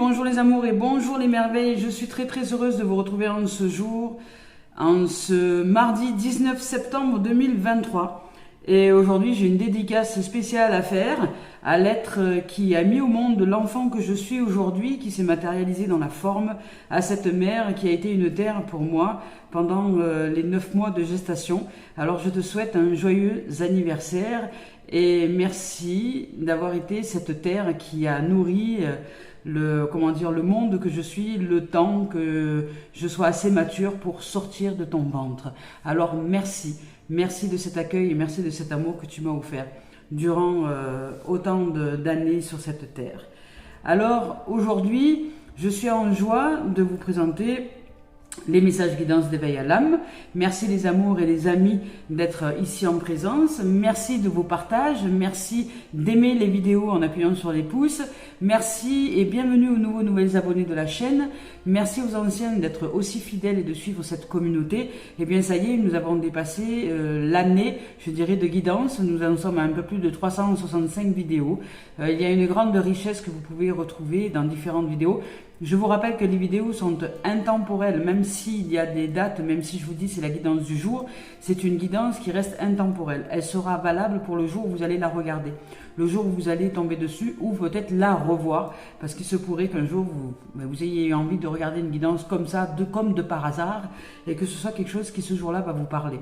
bonjour les amours et bonjour les merveilles. Je suis très heureuse de vous retrouver en ce jour, en ce mardi 19 septembre 2023. Et aujourd'hui, j'ai une dédicace spéciale à faire à l'être qui a mis au monde l'enfant que je suis aujourd'hui, qui s'est matérialisé dans la forme, à cette mère qui a été une terre pour moi pendant les 9 mois de gestation. Alors je te souhaite un joyeux anniversaire et merci d'avoir été cette terre qui a nourri le monde que je suis, le temps que je sois assez mature pour sortir de ton ventre. Alors merci de cet accueil et merci de cet amour que tu m'as offert durant autant d'années sur cette terre. Alors aujourd'hui, je suis en joie de vous présenter les messages guidance d'éveil à l'âme. Merci les amours et les amis d'être ici en présence. Merci de vos partages. Merci d'aimer les vidéos en appuyant sur les pouces. Merci et bienvenue aux nouvelles abonnés de la chaîne. Merci aux anciens d'être aussi fidèles et de suivre cette communauté. Et bien ça y est, nous avons dépassé l'année, je dirais, de guidance. Nous en sommes à un peu plus de 365 vidéos. Il y a une grande richesse que vous pouvez retrouver dans différentes vidéos. Je vous rappelle que les vidéos sont intemporelles, même s'il y a des dates, même si je vous dis c'est la guidance du jour, c'est une guidance qui reste intemporelle. Elle sera valable pour le jour où vous allez la regarder, le jour où vous allez tomber dessus ou peut-être la revoir, parce qu'il se pourrait qu'un jour vous ayez eu envie de regarder une guidance comme ça, comme de par hasard, et que ce soit quelque chose qui ce jour-là va vous parler.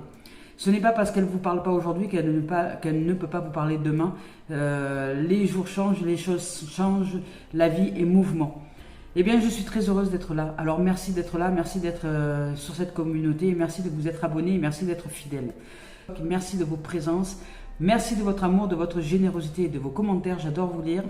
Ce n'est pas parce qu'elle ne vous parle pas aujourd'hui qu'elle ne peut pas vous parler demain. Les jours changent, les choses changent, la vie est mouvement. Eh bien, je suis très heureuse d'être là. Alors, merci d'être là, merci d'être sur cette communauté, merci de vous être abonné, merci d'être fidèle. Merci de vos présences, merci de votre amour, de votre générosité et de vos commentaires, j'adore vous lire.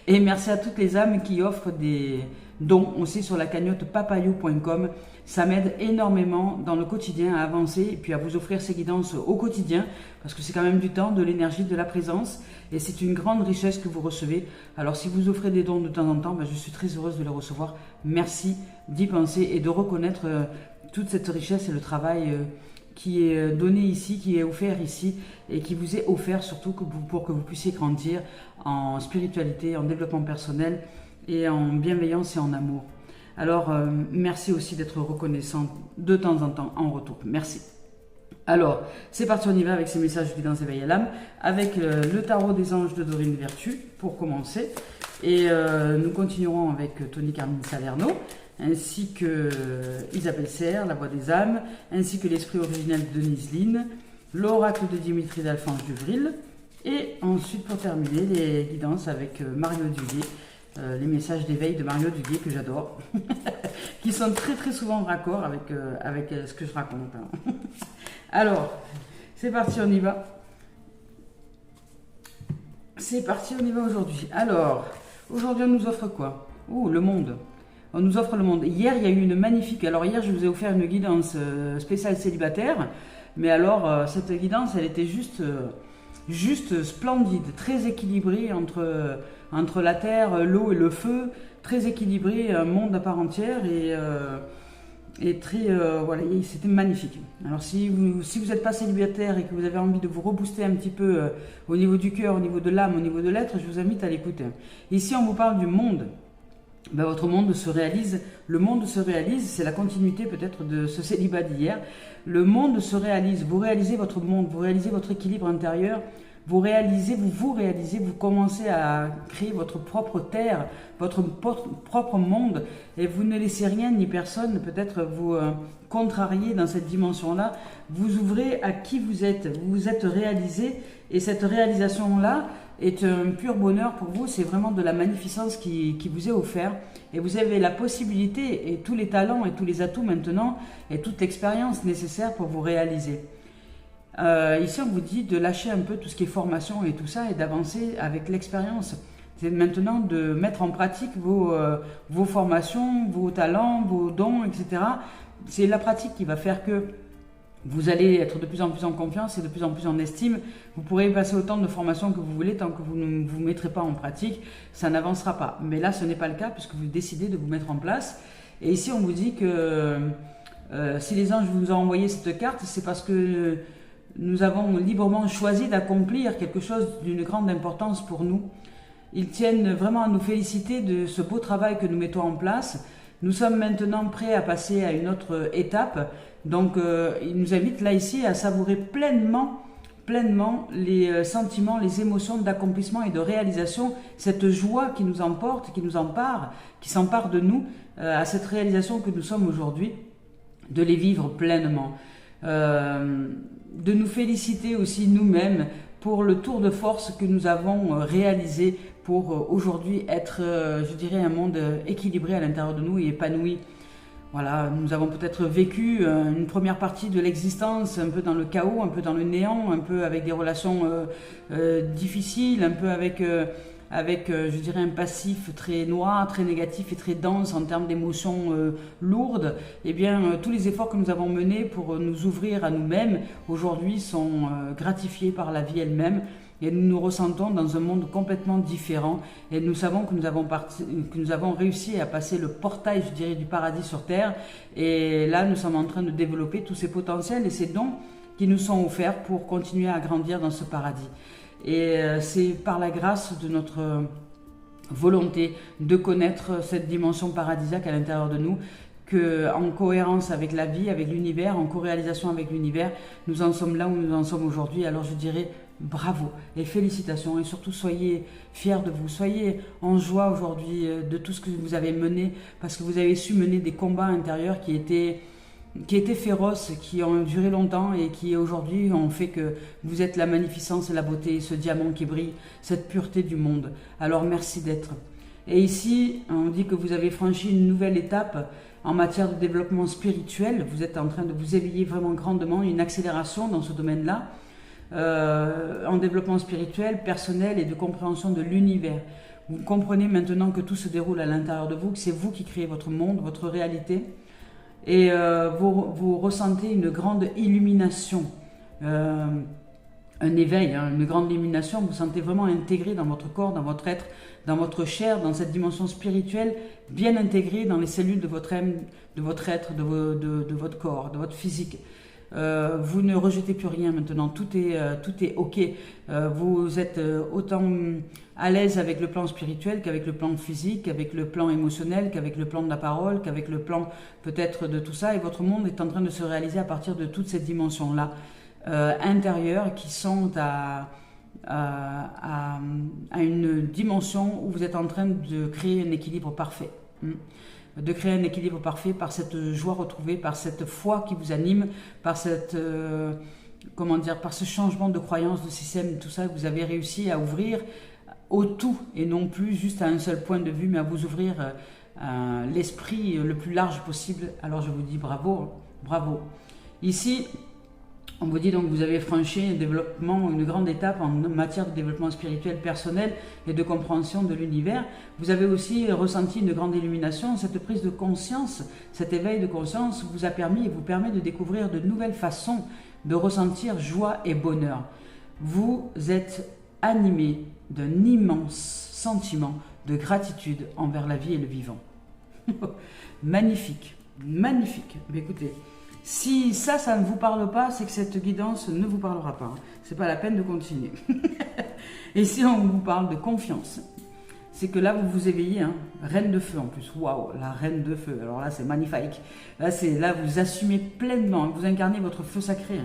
Et merci à toutes les âmes qui offrent des dons aussi sur la cagnotte papayou.com. Ça m'aide énormément dans le quotidien à avancer et puis à vous offrir ces guidances au quotidien parce que c'est quand même du temps, de l'énergie, de la présence et c'est une grande richesse que vous recevez. Alors si vous offrez des dons de temps en temps, je suis très heureuse de les recevoir. Merci d'y penser et de reconnaître toute cette richesse et le travail qui est donné ici, qui est offert ici et qui vous est offert surtout pour que vous puissiez grandir en spiritualité, en développement personnel et en bienveillance et en amour. Alors, merci aussi d'être reconnaissant de temps en temps en retour. Merci. Alors, c'est parti, on y va avec ces messages de guidance éveil à l'âme, avec le tarot des anges de Dorine Vertu, pour commencer. Et nous continuerons avec Tony Carmine Salerno, ainsi que Isabelle Serre, la voix des âmes, ainsi que l'esprit originel de Denise Line, l'oracle de Dimitri d'Alphonse Duvril, et ensuite, pour terminer, les guidances avec Mario Duguay, les messages d'éveil de Mario Duguay que j'adore, qui sont très souvent en raccord avec ce que je raconte. Alors, c'est parti, on y va. C'est parti, on y va aujourd'hui. Alors, aujourd'hui, on nous offre quoi? Oh, le monde. On nous offre le monde. Hier, il y a eu une magnifique... Alors, hier, je vous ai offert une guidance spéciale célibataire. Mais alors, cette guidance, elle était juste splendide, très équilibrée entre la terre, l'eau et le feu, très équilibré, un monde à part entière et très voilà, c'était magnifique. Alors si vous n'êtes pas célibataire et que vous avez envie de vous rebooster un petit peu au niveau du cœur, au niveau de l'âme, au niveau de l'être, je vous invite à l'écouter. Ici on vous parle du monde. Votre monde se réalise, le monde se réalise, c'est la continuité peut-être de ce célibat d'hier. Le monde se réalise, vous réalisez votre monde, vous réalisez votre équilibre intérieur, vous commencez à créer votre propre terre, votre propre monde, et vous ne laissez rien ni personne peut-être vous contrarier dans cette dimension-là. Vous ouvrez à qui vous êtes réalisé, et cette réalisation-là est un pur bonheur pour vous, c'est vraiment de la magnificence qui vous est offert, et vous avez la possibilité, et tous les talents, et tous les atouts maintenant, et toute l'expérience nécessaire pour vous réaliser. Ici on vous dit de lâcher un peu tout ce qui est formation et tout ça et d'avancer avec l'expérience. C'est maintenant de mettre en pratique vos formations, vos talents, vos dons, etc. C'est la pratique qui va faire que vous allez être de plus en plus en confiance et de plus en plus en estime. Vous pourrez passer autant de formations que vous voulez, tant que vous ne vous mettrez pas en pratique, ça n'avancera pas. Mais là ce n'est pas le cas puisque vous décidez de vous mettre en place. Et ici on vous dit que si les anges vous ont envoyé cette carte, c'est parce que nous avons librement choisi d'accomplir quelque chose d'une grande importance pour nous. ils tiennent vraiment à nous féliciter de ce beau travail que nous mettons en place. Nous sommes maintenant prêts à passer à une autre étape. Donc, ils nous invitent là ici à savourer pleinement les sentiments, les émotions d'accomplissement et de réalisation, cette joie qui nous emporte, qui nous empare, qui s'empare de nous, à cette réalisation que nous sommes aujourd'hui, de les vivre pleinement. De nous féliciter aussi nous-mêmes pour le tour de force que nous avons réalisé pour aujourd'hui être, je dirais, un monde équilibré à l'intérieur de nous et épanoui. Voilà, nous avons peut-être vécu une première partie de l'existence un peu dans le chaos, un peu dans le néant, un peu avec des relations difficiles, un peu avec, je dirais, un passif très noir, très négatif et très dense en termes d'émotions lourdes. Eh bien, tous les efforts que nous avons menés pour nous ouvrir à nous-mêmes, aujourd'hui, sont gratifiés par la vie elle-même. Et nous nous ressentons dans un monde complètement différent. Et nous savons que nous avons réussi à passer le portail, je dirais, du paradis sur Terre. Et là, nous sommes en train de développer tous ces potentiels et ces dons qui nous sont offerts pour continuer à grandir dans ce paradis. Et c'est par la grâce de notre volonté de connaître cette dimension paradisiaque à l'intérieur de nous, qu'en cohérence avec la vie, avec l'univers, en co-réalisation avec l'univers, nous en sommes là où nous en sommes aujourd'hui. Alors je dirais bravo et félicitations, et surtout soyez fiers de vous, soyez en joie aujourd'hui de tout ce que vous avez mené, parce que vous avez su mener des combats intérieurs qui étaient féroces, qui ont duré longtemps et qui aujourd'hui ont fait que vous êtes la magnificence et la beauté, ce diamant qui brille, cette pureté du monde. Alors merci d'être. Et ici, on dit que vous avez franchi une nouvelle étape en matière de développement spirituel. Vous êtes en train de vous éveiller vraiment grandement, une accélération dans ce domaine-là, en développement spirituel, personnel et de compréhension de l'univers. Vous comprenez maintenant que tout se déroule à l'intérieur de vous, que c'est vous qui créez votre monde, votre réalité. Et vous ressentez une grande illumination, un éveil, une grande illumination. Vous vous sentez vraiment intégré dans votre corps, dans votre être, dans votre chair, dans cette dimension spirituelle, bien intégrée dans les cellules de votre âme, de votre être, de votre corps, de votre physique. Vous ne rejetez plus rien maintenant, tout est ok. Vous êtes autant à l'aise avec le plan spirituel qu'avec le plan physique, qu'avec le plan émotionnel, qu'avec le plan de la parole, qu'avec le plan peut-être de tout ça. Et votre monde est en train de se réaliser à partir de toutes ces dimensions-là intérieures qui sont à une dimension où vous êtes en train de créer un équilibre parfait. De créer un équilibre parfait par cette joie retrouvée, par cette foi qui vous anime, par cette, par ce changement de croyance, de système, tout ça, vous avez réussi à ouvrir au tout et non plus juste à un seul point de vue, mais à vous ouvrir l'esprit le plus large possible. Alors je vous dis bravo, bravo. Ici, on vous dit donc que vous avez franchi un développement, une grande étape en matière de développement spirituel personnel et de compréhension de l'univers. Vous avez aussi ressenti une grande illumination. Cette prise de conscience, cet éveil de conscience vous a permis et vous permet de découvrir de nouvelles façons de ressentir joie et bonheur. Vous êtes animé d'un immense sentiment de gratitude envers la vie et le vivant. Magnifique, magnifique. Mais écoutez, si ça ne vous parle pas, c'est que cette guidance ne vous parlera pas. C'est pas la peine de continuer. Et si on vous parle de confiance, c'est que là, vous vous éveillez, reine de feu en plus. Waouh, la reine de feu. Alors là, c'est magnifique. Là, vous assumez pleinement, vous incarnez votre feu sacré.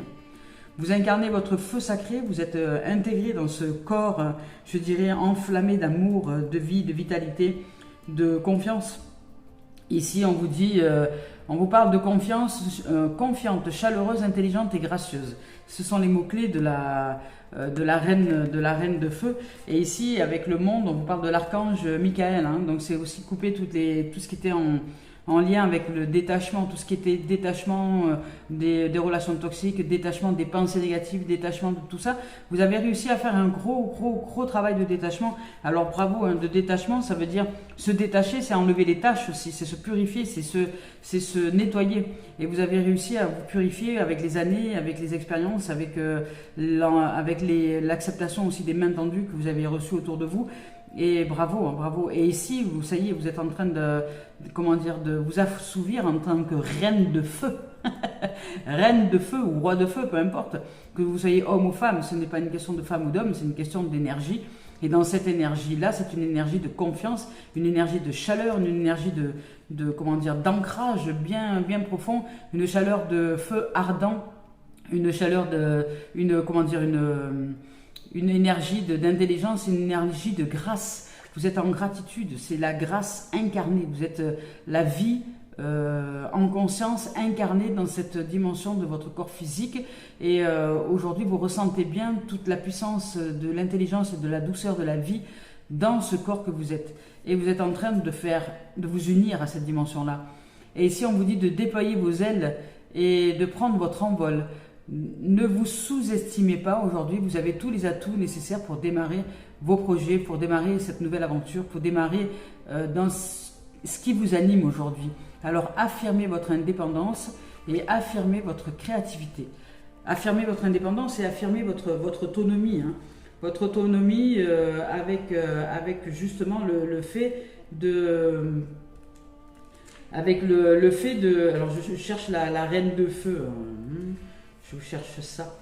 Vous incarnez votre feu sacré, vous êtes intégré dans ce corps, je dirais, enflammé d'amour, de vie, de vitalité, de confiance. Ici, on vous dit... on vous parle de confiance, confiante, chaleureuse, intelligente et gracieuse. Ce sont les mots-clés de la reine de feu. Et ici, avec le monde, on vous parle de l'archange Michael. Donc c'est aussi couper tout ce qui était en lien avec le détachement, tout ce qui était détachement des relations toxiques, détachement des pensées négatives, détachement de tout ça. Vous avez réussi à faire un gros travail de détachement. Alors bravo, de détachement, ça veut dire se détacher, c'est enlever les tâches aussi, c'est se purifier, c'est se nettoyer. Et vous avez réussi à vous purifier avec les années, avec les expériences, avec l'acceptation aussi des mains tendues que vous avez reçues autour de vous. Et bravo, bravo. Et ici, ça y est, vous êtes en train de vous assouvir en tant que reine de feu. Reine de feu ou roi de feu, peu importe. Que vous soyez homme ou femme, ce n'est pas une question de femme ou d'homme, c'est une question d'énergie. Et dans cette énergie-là, c'est une énergie de confiance, une énergie de chaleur, une énergie comment dire, d'ancrage bien, bien profond, une chaleur de feu ardent, une chaleur comment dire, une énergie d'intelligence, une énergie de grâce. Vous êtes en gratitude, c'est la grâce incarnée. Vous êtes la vie en conscience incarnée dans cette dimension de votre corps physique. Et aujourd'hui, vous ressentez bien toute la puissance de l'intelligence et de la douceur de la vie dans ce corps que vous êtes. Et vous êtes en train de vous unir à cette dimension-là. Et ici, on vous dit de déployer vos ailes et de prendre votre envol. Ne vous sous-estimez pas aujourd'hui, vous avez tous les atouts nécessaires pour démarrer vos projets, pour démarrer cette nouvelle aventure, pour démarrer dans ce qui vous anime aujourd'hui. Alors affirmez votre indépendance et affirmez votre créativité. Affirmez votre indépendance et affirmez votre autonomie. Hein. Votre autonomie avec justement le fait de... Avec le fait de... Alors je cherche la reine de feu. Je vous cherche ça.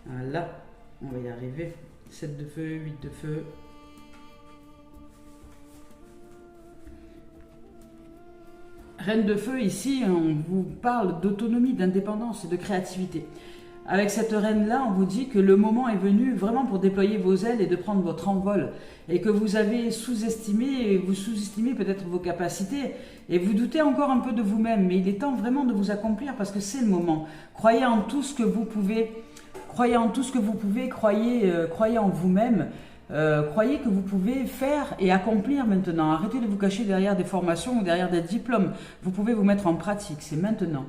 Voilà, on va y arriver. 7 de feu, 8 de feu. Reine de feu, ici, on vous parle d'autonomie, d'indépendance et de créativité. Avec cette reine-là, on vous dit que le moment est venu vraiment pour déployer vos ailes et de prendre votre envol. Et que vous avez sous-estimé, vous sous-estimez peut-être vos capacités. Et vous doutez encore un peu de vous-même. Mais il est temps vraiment de vous accomplir parce que c'est le moment. Croyez en tout ce que vous pouvez. Croyez en tout ce que vous pouvez. Croyez en vous-même. Croyez que vous pouvez faire et accomplir maintenant. Arrêtez de vous cacher derrière des formations ou derrière des diplômes. Vous pouvez vous mettre en pratique. C'est maintenant.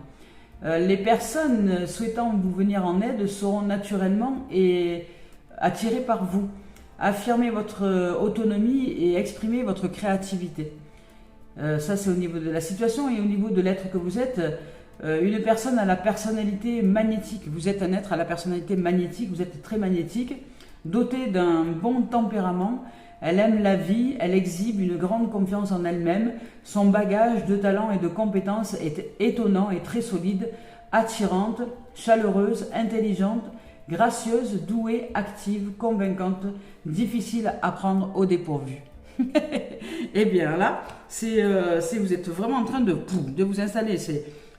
Les personnes souhaitant vous venir en aide seront naturellement attirées par vous. Affirmez votre autonomie et exprimez votre créativité. Ça, c'est au niveau de la situation et au niveau de l'être que vous êtes. Une personne à la personnalité magnétique. Vous êtes un être à la personnalité magnétique. Vous êtes très magnétique, doté d'un bon tempérament. Elle aime la vie, elle exhibe une grande confiance en elle-même. Son bagage de talent et de compétences est étonnant et très solide, attirante, chaleureuse, intelligente, gracieuse, douée, active, convaincante, difficile à prendre au dépourvu. Et bien là, vous êtes vraiment en train de vous installer.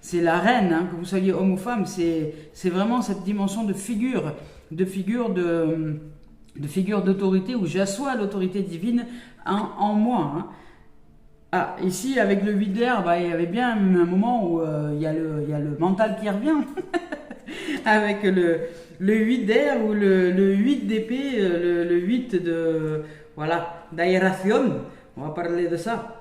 C'est la reine, hein, que vous soyez homme ou femme, c'est vraiment cette dimension de figure d'autorité où j'assois l'autorité divine en moi. Hein. Ah, ici, avec le 8 d'air, il y avait bien un moment où il y a le mental qui revient. Avec le 8 d'air ou le 8 d'épée, le 8 de... Voilà, d'aération. On va parler de ça.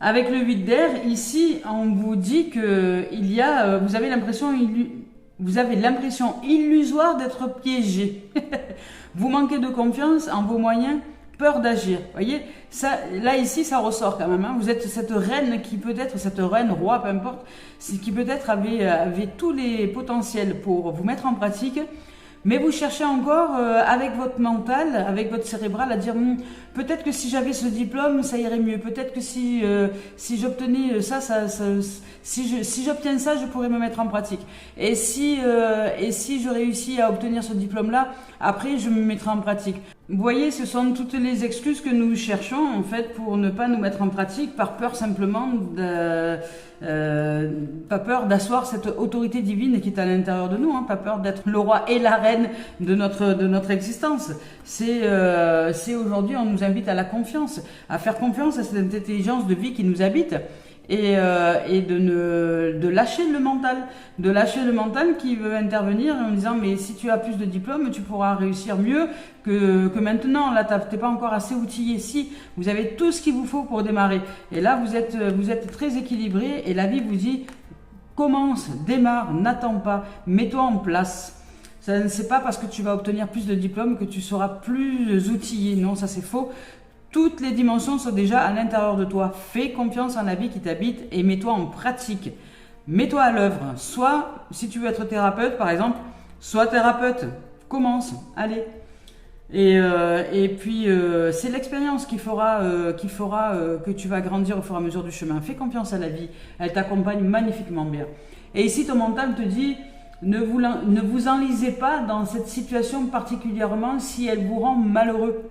Avec le 8 d'air, ici, on vous dit que vous avez l'impression illusoire d'être piégé. Vous manquez de confiance en vos moyens, peur d'agir. Vous voyez, ça, là, ici, ça ressort quand même. Hein. Vous êtes cette reine qui peut-être, cette reine, roi, peu importe, qui peut-être avait tous les potentiels pour vous mettre en pratique. Mais vous cherchez encore avec votre mental, avec votre cérébral à dire peut-être que si j'avais ce diplôme, ça irait mieux. Peut-être que si j'obtenais si j'obtiens ça, je pourrais me mettre en pratique. Et si je réussis à obtenir ce diplôme-là, après je me mettrai en pratique. Vous voyez, ce sont toutes les excuses que nous cherchons en fait pour ne pas nous mettre en pratique par peur simplement pas peur d'asseoir cette autorité divine qui est à l'intérieur de nous, hein, pas peur d'être le roi et la reine de notre existence. C'est aujourd'hui, on nous invite à la confiance, à faire confiance à cette intelligence de vie qui nous habite. Et de lâcher le mental qui veut intervenir en disant mais si tu as plus de diplômes tu pourras réussir mieux que maintenant, là t'es pas encore assez outillé. Si vous avez tout ce qu'il vous faut pour démarrer et là vous êtes très équilibré et la vie vous dit commence, démarre, n'attends pas, mets-toi en place. Ça ne c'est pas parce que tu vas obtenir plus de diplômes que tu seras plus outillé, non, ça c'est faux. Toutes les dimensions sont déjà à l'intérieur de toi. Fais confiance en la vie qui t'habite et mets-toi en pratique. Mets-toi à l'œuvre. Soit, si tu veux être thérapeute, par exemple, sois thérapeute. Commence. Allez. Et puis, c'est l'expérience qui fera que tu vas grandir au fur et à mesure du chemin. Fais confiance à la vie, elle t'accompagne magnifiquement bien. Et ici, ton mental te dit, ne vous enlisez pas dans cette situation particulièrement si elle vous rend malheureux.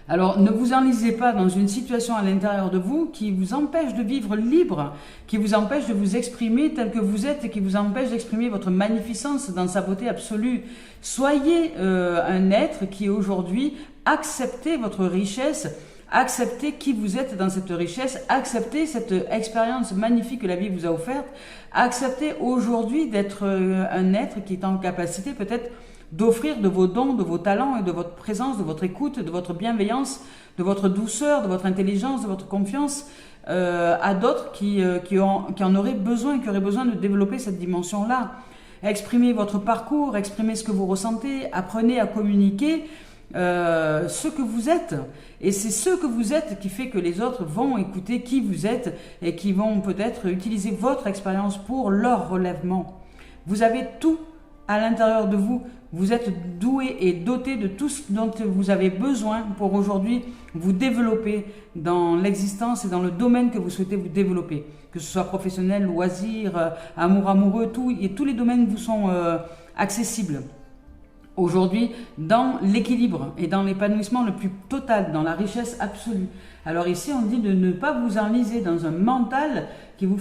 Alors, ne vous enlisez pas dans une situation à l'intérieur de vous qui vous empêche de vivre libre, qui vous empêche de vous exprimer tel que vous êtes et qui vous empêche d'exprimer votre magnificence dans sa beauté absolue. Soyez un être qui aujourd'hui acceptez votre richesse, acceptez qui vous êtes dans cette richesse, acceptez cette expérience magnifique que la vie vous a offerte, acceptez aujourd'hui d'être un être qui est en capacité peut-être d'offrir de vos dons, de vos talents et de votre présence, de votre écoute, de votre bienveillance, de votre douceur, de votre intelligence, de votre confiance à d'autres qui en auraient besoin, qui auraient besoin de développer cette dimension-là. Exprimez votre parcours, exprimez ce que vous ressentez, apprenez à communiquer ce que vous êtes. Et c'est ce que vous êtes qui fait que les autres vont écouter qui vous êtes et qui vont peut-être utiliser votre expérience pour leur relèvement. Vous avez tout à l'intérieur de vous. Vous êtes doué et doté de tout ce dont vous avez besoin pour aujourd'hui vous développer dans l'existence et dans le domaine que vous souhaitez vous développer. Que ce soit professionnel, loisir, amoureux, tous les domaines vous sont accessibles. Aujourd'hui, dans l'équilibre et dans l'épanouissement le plus total, dans la richesse absolue. Alors ici, on dit de ne pas vous enliser dans un mental qui vous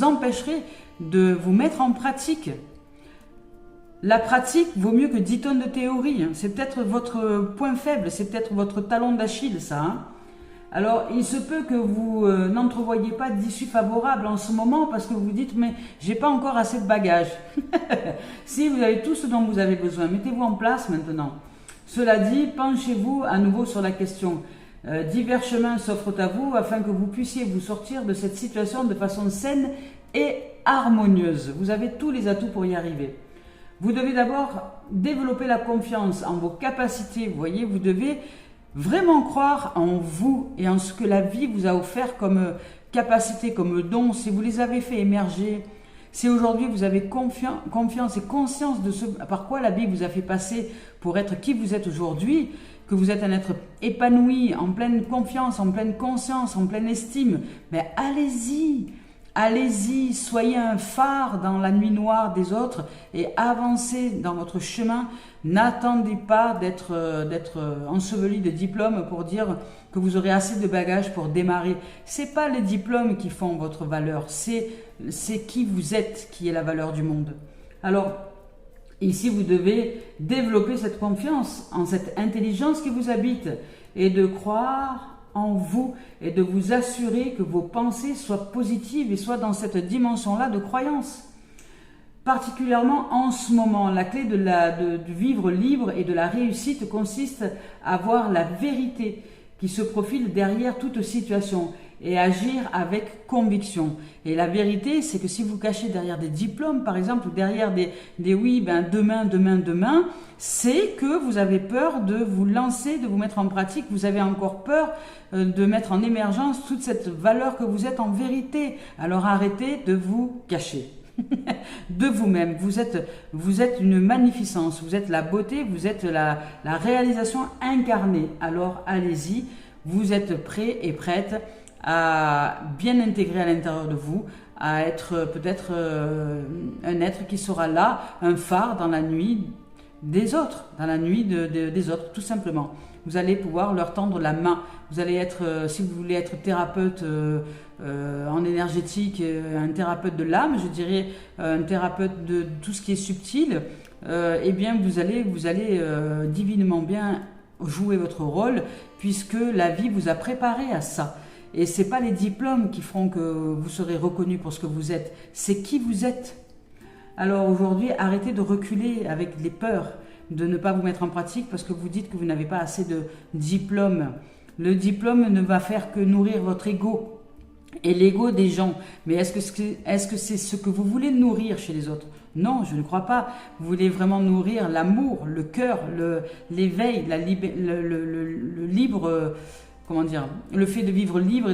empêcherait de vous mettre en pratique. La pratique vaut mieux que 10 tonnes de théorie. C'est peut-être votre point faible, c'est peut-être votre talon d'Achille, ça. Alors, il se peut que vous n'entrevoyez pas d'issue favorable en ce moment parce que vous vous dites, mais j'ai pas encore assez de bagages. Si vous avez tout ce dont vous avez besoin, mettez-vous en place maintenant. Cela dit, penchez-vous à nouveau sur la question. Divers chemins s'offrent à vous afin que vous puissiez vous sortir de cette situation de façon saine et harmonieuse. Vous avez tous les atouts pour y arriver. Vous devez d'abord développer la confiance en vos capacités. Vous voyez, vous devez vraiment croire en vous et en ce que la vie vous a offert comme capacité, comme don. Si vous les avez fait émerger, si aujourd'hui vous avez confiance et conscience de ce par quoi la vie vous a fait passer pour être qui vous êtes aujourd'hui, que vous êtes un être épanoui, en pleine confiance, en pleine conscience, en pleine estime, ben allez-y. Allez-y, soyez un phare dans la nuit noire des autres et avancez dans votre chemin. N'attendez pas d'être enseveli de diplômes pour dire que vous aurez assez de bagages pour démarrer. C'est pas les diplômes qui font votre valeur, c'est qui vous êtes qui est la valeur du monde. Alors, ici, vous devez développer cette confiance en cette intelligence qui vous habite et de croire en vous et de vous assurer que vos pensées soient positives et soient dans cette dimension-là de croyance. Particulièrement en ce moment, la clé de vivre libre et de la réussite consiste à voir la vérité qui se profile derrière toute situation et agir avec conviction. Et la vérité, c'est que si vous cachez derrière des diplômes, par exemple, ou derrière des oui, demain, c'est que vous avez peur de vous lancer, de vous mettre en pratique, vous avez encore peur de mettre en émergence toute cette valeur que vous êtes en vérité. Alors arrêtez de vous cacher de vous-même. Vous êtes une magnificence, vous êtes la beauté, vous êtes la réalisation incarnée. Alors allez-y, vous êtes prêts et prêtes à bien intégrer à l'intérieur de vous, à être peut-être un être qui sera là, un phare dans la nuit des autres, dans la nuit des autres, tout simplement. Vous allez pouvoir leur tendre la main. Vous allez être, si vous voulez être thérapeute en énergétique, un thérapeute de l'âme, je dirais un thérapeute de tout ce qui est subtil, eh bien vous allez divinement bien jouer votre rôle puisque la vie vous a préparé à ça. Et ce n'est pas les diplômes qui feront que vous serez reconnu pour ce que vous êtes, c'est qui vous êtes. Alors aujourd'hui, arrêtez de reculer avec les peurs, de ne pas vous mettre en pratique parce que vous dites que vous n'avez pas assez de diplôme. Le diplôme ne va faire que nourrir votre ego et l'ego des gens. Mais est-ce que c'est ce que vous voulez nourrir chez les autres? Non, je ne crois pas. Vous voulez vraiment nourrir l'amour, le cœur, l'éveil, le libre... comment dire, le fait de vivre libre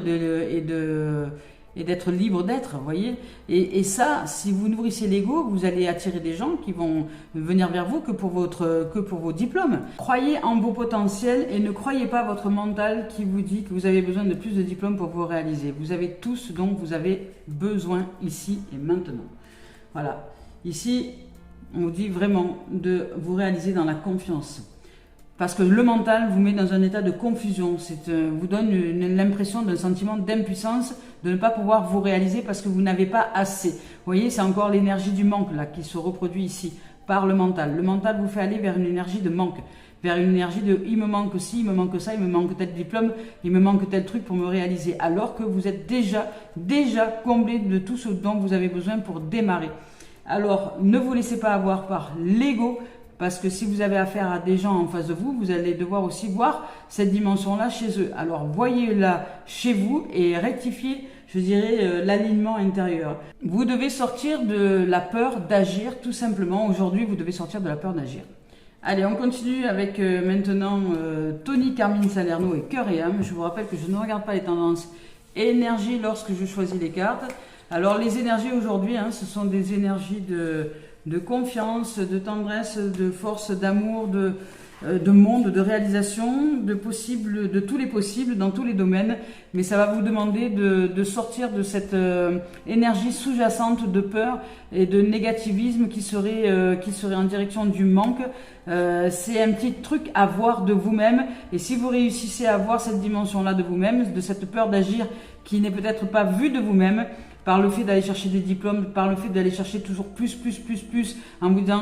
et d'être libre d'être, vous voyez. Et ça, si vous nourrissez l'ego, vous allez attirer des gens qui vont venir vers vous que pour vos diplômes. Croyez en vos potentiels et ne croyez pas votre mental qui vous dit que vous avez besoin de plus de diplômes pour vous réaliser. Vous avez tout ce dont vous avez besoin ici et maintenant. Voilà. Ici, on vous dit vraiment de vous réaliser dans la confiance. Parce que le mental vous met dans un état de confusion, vous donne l'impression d'un sentiment d'impuissance, de ne pas pouvoir vous réaliser parce que vous n'avez pas assez. Vous voyez, c'est encore l'énergie du manque là qui se reproduit ici par le mental. Le mental vous fait aller vers une énergie de manque, vers une énergie de « il me manque ci, il me manque ça, il me manque tel diplôme, il me manque tel truc pour me réaliser ». Alors que vous êtes déjà comblé de tout ce dont vous avez besoin pour démarrer. Alors, ne vous laissez pas avoir par l'ego. Parce que si vous avez affaire à des gens en face de vous, vous allez devoir aussi voir cette dimension-là chez eux. Alors, voyez-la chez vous et rectifiez, je dirais, l'alignement intérieur. Vous devez sortir de la peur d'agir, tout simplement. Aujourd'hui, vous devez sortir de la peur d'agir. Allez, on continue avec maintenant Tony, Carmine Salerno et Cœur et âme. Je vous rappelle que je ne regarde pas les tendances énergie lorsque je choisis les cartes. Alors, les énergies aujourd'hui, ce sont des énergies de confiance, de tendresse, de force, d'amour, de monde, de réalisation, de tous les possibles dans tous les domaines. Mais ça va vous demander de sortir de cette énergie sous-jacente de peur et de négativisme qui serait en direction du manque. C'est un petit truc à voir de vous-même. Et si vous réussissez à voir cette dimension-là de vous-même, de cette peur d'agir qui n'est peut-être pas vue de vous-même, par le fait d'aller chercher des diplômes, par le fait d'aller chercher toujours plus, en vous disant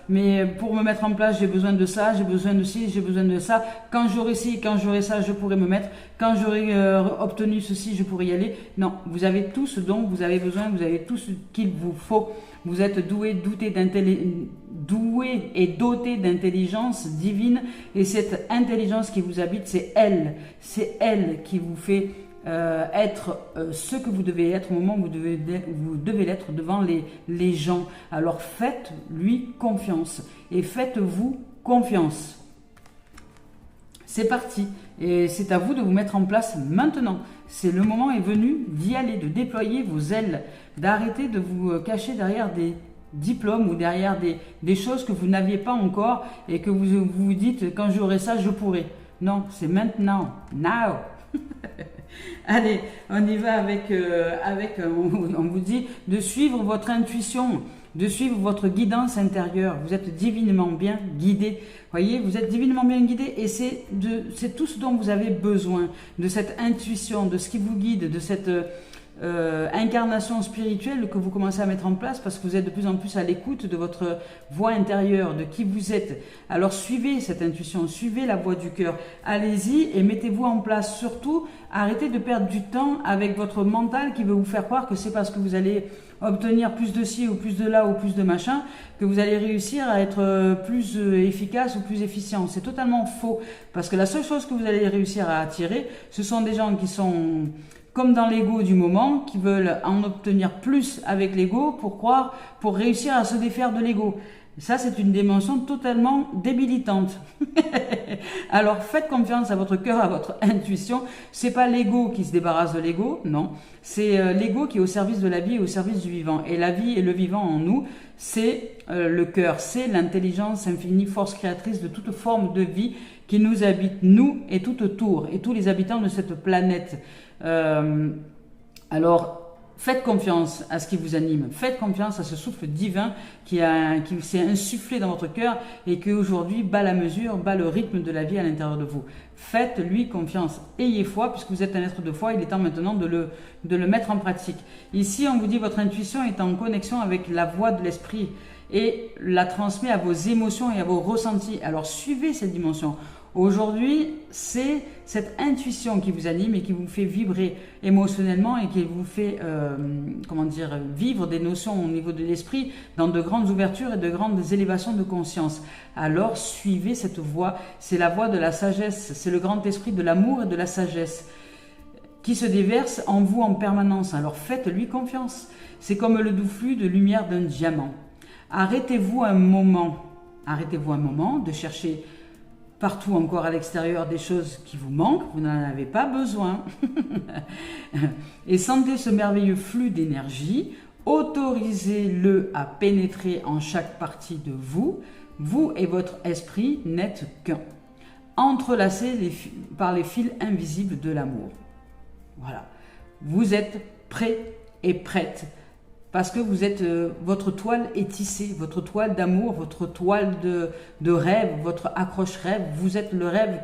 mais pour me mettre en place, j'ai besoin de ça, j'ai besoin de ci, j'ai besoin de ça. Quand j'aurai ci, quand j'aurai ça, je pourrai me mettre. Quand j'aurai obtenu ceci, je pourrai y aller. Non, vous avez tout ce dont vous avez besoin, vous avez tout ce qu'il vous faut. Vous êtes doué et doté d'intelligence divine. Et cette intelligence qui vous habite, c'est elle qui vous fait être ce que vous devez être au moment où vous devez l'être devant les gens. Alors faites-lui confiance et faites-vous confiance. C'est parti et c'est à vous de vous mettre en place maintenant. Le moment est venu d'y aller, de déployer vos ailes, d'arrêter de vous cacher derrière des diplômes ou derrière des choses que vous n'aviez pas encore et que vous dites quand j'aurai ça, je pourrai. Non, c'est maintenant. Now. Allez, on y va on vous dit de suivre votre intuition, de suivre votre guidance intérieure. Vous êtes divinement bien guidé. Voyez, vous êtes divinement bien guidé et c'est tout ce dont vous avez besoin, de cette intuition, de ce qui vous guide, de cette incarnation spirituelle que vous commencez à mettre en place parce que vous êtes de plus en plus à l'écoute de votre voix intérieure, de qui vous êtes. Alors suivez cette intuition, suivez la voix du cœur. Allez-y et mettez-vous en place. Surtout, arrêtez de perdre du temps avec votre mental qui veut vous faire croire que c'est parce que vous allez obtenir plus de ci ou plus de là ou plus de machin que vous allez réussir à être plus efficace ou plus efficient. C'est totalement faux parce que la seule chose que vous allez réussir à attirer, ce sont des gens qui sont comme dans l'ego du moment, qui veulent en obtenir plus avec l'ego pour réussir à se défaire de l'ego. Ça, c'est une dimension totalement débilitante. Alors, faites confiance à votre cœur, à votre intuition. C'est pas l'ego qui se débarrasse de l'ego, non. C'est l'ego qui est au service de la vie et au service du vivant. Et la vie et le vivant en nous, c'est le cœur, c'est l'intelligence infinie, force créatrice de toute forme de vie qui nous habite, nous et tout autour, et tous les habitants de cette planète. Alors, faites confiance à ce qui vous anime, faites confiance à ce souffle divin qui s'est insufflé dans votre cœur et qui aujourd'hui bat la mesure, bat le rythme de la vie à l'intérieur de vous. Faites-lui confiance, ayez foi, puisque vous êtes un être de foi, il est temps maintenant de le mettre en pratique. Ici, on vous dit votre intuition est en connexion avec la voix de l'esprit et la transmet à vos émotions et à vos ressentis. Alors, suivez cette dimension. Aujourd'hui, c'est cette intuition qui vous anime et qui vous fait vibrer émotionnellement et qui vous fait vivre des notions au niveau de l'esprit dans de grandes ouvertures et de grandes élévations de conscience. Alors, suivez cette voie. C'est la voie de la sagesse. C'est le grand esprit de l'amour et de la sagesse qui se déverse en vous en permanence. Alors, faites-lui confiance. C'est comme le doux flux de lumière d'un diamant. Arrêtez-vous un moment de chercher partout encore à l'extérieur des choses qui vous manquent, vous n'en avez pas besoin. Et sentez ce merveilleux flux d'énergie, autorisez-le à pénétrer en chaque partie de vous. Vous et votre esprit n'êtes qu'un, entrelacés par les fils invisibles de l'amour. Voilà, vous êtes prêt et prête. Parce que vous êtes, votre toile est tissée, votre toile d'amour, votre toile de rêve, votre accroche-rêve. Vous êtes le rêve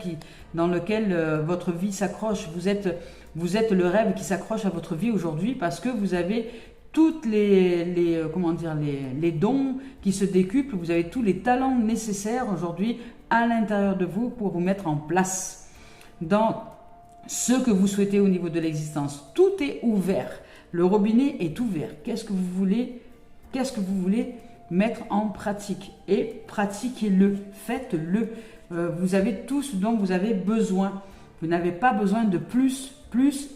dans lequel votre vie s'accroche. Vous êtes le rêve qui s'accroche à votre vie aujourd'hui parce que vous avez toutes les dons qui se décuplent. Vous avez tous les talents nécessaires aujourd'hui à l'intérieur de vous pour vous mettre en place dans ce que vous souhaitez au niveau de l'existence. Tout est ouvert. Le robinet est ouvert. Qu'est-ce que vous voulez mettre en pratique? Et pratiquez-le, faites-le. Vous avez tout ce dont vous avez besoin. Vous n'avez pas besoin de plus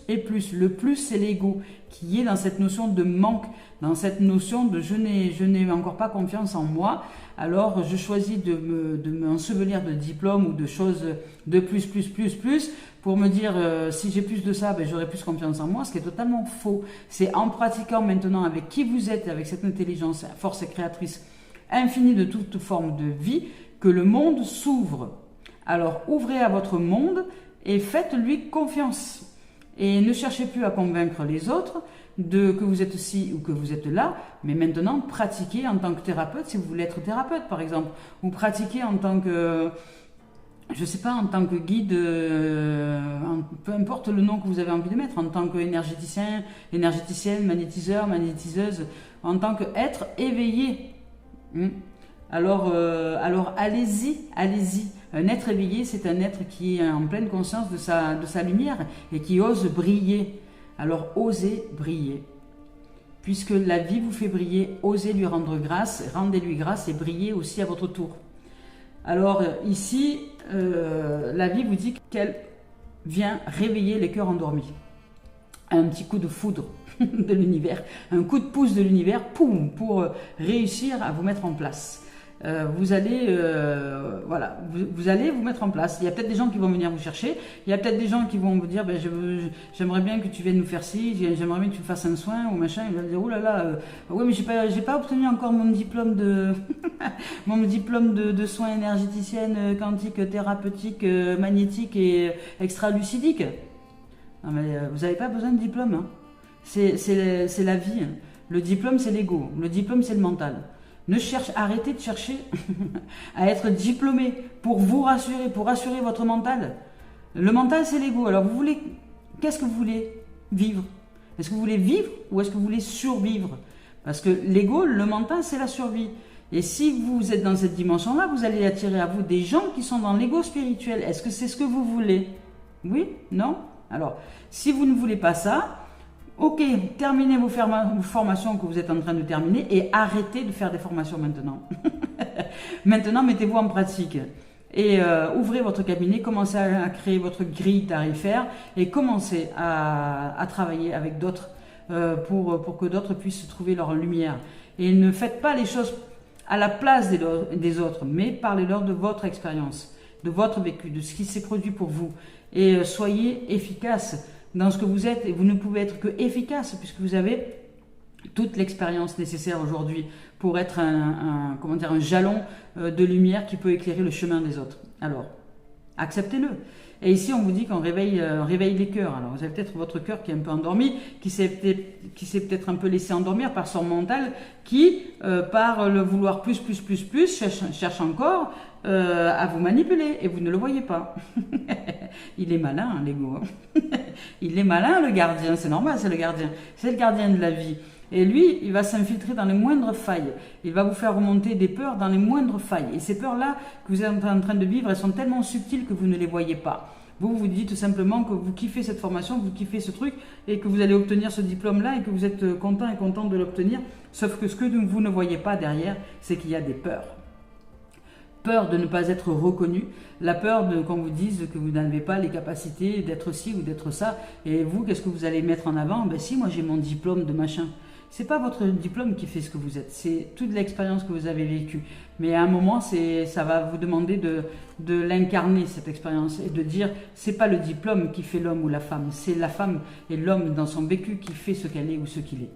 et plus. Le plus, c'est l'ego qui est dans cette notion de manque, dans cette notion de je n'ai encore pas confiance en moi. Alors, je choisis de m'ensevelir de diplômes ou de choses de plus, pour me dire si j'ai plus de ça, ben, j'aurai plus confiance en moi, ce qui est totalement faux. C'est en pratiquant maintenant avec qui vous êtes, avec cette intelligence, force créatrice infinie de toute forme de vie, que le monde s'ouvre. Alors, ouvrez à votre monde et faites-lui confiance. Et ne cherchez plus à convaincre les autres que vous êtes ci ou que vous êtes là, mais maintenant pratiquez en tant que thérapeute, si vous voulez être thérapeute par exemple, ou pratiquez en tant que, je sais pas, en tant que guide, peu importe le nom que vous avez envie de mettre, en tant qu'énergéticien, énergéticienne, magnétiseur, magnétiseuse, en tant qu'être éveillé. Alors allez-y. Un être éveillé, c'est un être qui est en pleine conscience de sa lumière et qui ose briller. Alors osez briller. Puisque la vie vous fait briller, osez lui rendre grâce, rendez-lui grâce et brillez aussi à votre tour. Alors ici, la vie vous dit qu'elle vient réveiller les cœurs endormis. Un petit coup de foudre de l'univers, un coup de pouce de l'univers, poum, pour réussir à vous mettre en place. Vous allez vous allez vous mettre en place. Il y a peut-être des gens qui vont venir vous chercher. Il y a peut-être des gens qui vont vous dire j'aimerais bien que tu viennes nous faire ci, j'aimerais bien que tu me fasses un soin ou machin. Ils vont dire oh là là, ouais mais j'ai pas obtenu encore mon diplôme de mon diplôme de soins énergéticienne, quantique, thérapeutique, magnétique et extra-lucidique. Non mais vous n'avez pas besoin de diplôme. Hein. C'est la vie. Le diplôme c'est l'ego. Le diplôme c'est le mental. Arrêtez de chercher à être diplômé pour vous rassurer, pour rassurer votre mental. Le mental, c'est l'ego. Alors, qu'est-ce que vous voulez vivre? Est-ce que vous voulez vivre ou est-ce que vous voulez survivre? Parce que l'ego, le mental, c'est la survie. Et si vous êtes dans cette dimension-là, vous allez attirer à vous des gens qui sont dans l'ego spirituel. Est-ce que c'est ce que vous voulez? Oui? Non? Alors, si vous ne voulez pas ça, ok, terminez vos formations que vous êtes en train de terminer et arrêtez de faire des formations maintenant. Maintenant, mettez-vous en pratique et ouvrez votre cabinet, commencez à créer votre grille tarifaire et commencez à travailler avec d'autres pour que d'autres puissent trouver leur lumière. Et ne faites pas les choses à la place des autres, mais parlez-leur de votre expérience, de votre vécu, de ce qui s'est produit pour vous. Et soyez efficace dans ce que vous êtes, et vous ne pouvez être que efficace puisque vous avez toute l'expérience nécessaire aujourd'hui pour être un jalon de lumière qui peut éclairer le chemin des autres. Alors, acceptez-le. Et ici, on vous dit qu'on réveille les cœurs. Alors, vous avez peut-être votre cœur qui est un peu endormi, qui s'est peut-être un peu laissé endormir par son mental, qui, par le vouloir plus, cherche encore à vous manipuler, et vous ne le voyez pas. Il est malin, hein, l'ego. Il est malin, le gardien, c'est normal, c'est le gardien. C'est le gardien de la vie. Et lui, il va s'infiltrer dans les moindres failles. Il va vous faire remonter des peurs dans les moindres failles. Et ces peurs-là que vous êtes en train de vivre, elles sont tellement subtiles que vous ne les voyez pas. Vous vous dites simplement que vous kiffez cette formation, vous kiffez ce truc, et que vous allez obtenir ce diplôme-là, et que vous êtes content et contente de l'obtenir. Sauf que ce que vous ne voyez pas derrière, c'est qu'il y a des peurs. Peur de ne pas être reconnu, la peur de qu'on vous dise que vous n'avez pas les capacités d'être ci ou d'être ça. Et vous, qu'est-ce que vous allez mettre en avant? Ben si, moi j'ai mon diplôme de machin. C'est pas votre diplôme qui fait ce que vous êtes, c'est toute l'expérience que vous avez vécue. Mais à un moment, ça va vous demander de l'incarner, cette expérience, et de dire, c'est pas le diplôme qui fait l'homme ou la femme, c'est la femme et l'homme dans son vécu qui fait ce qu'elle est ou ce qu'il est.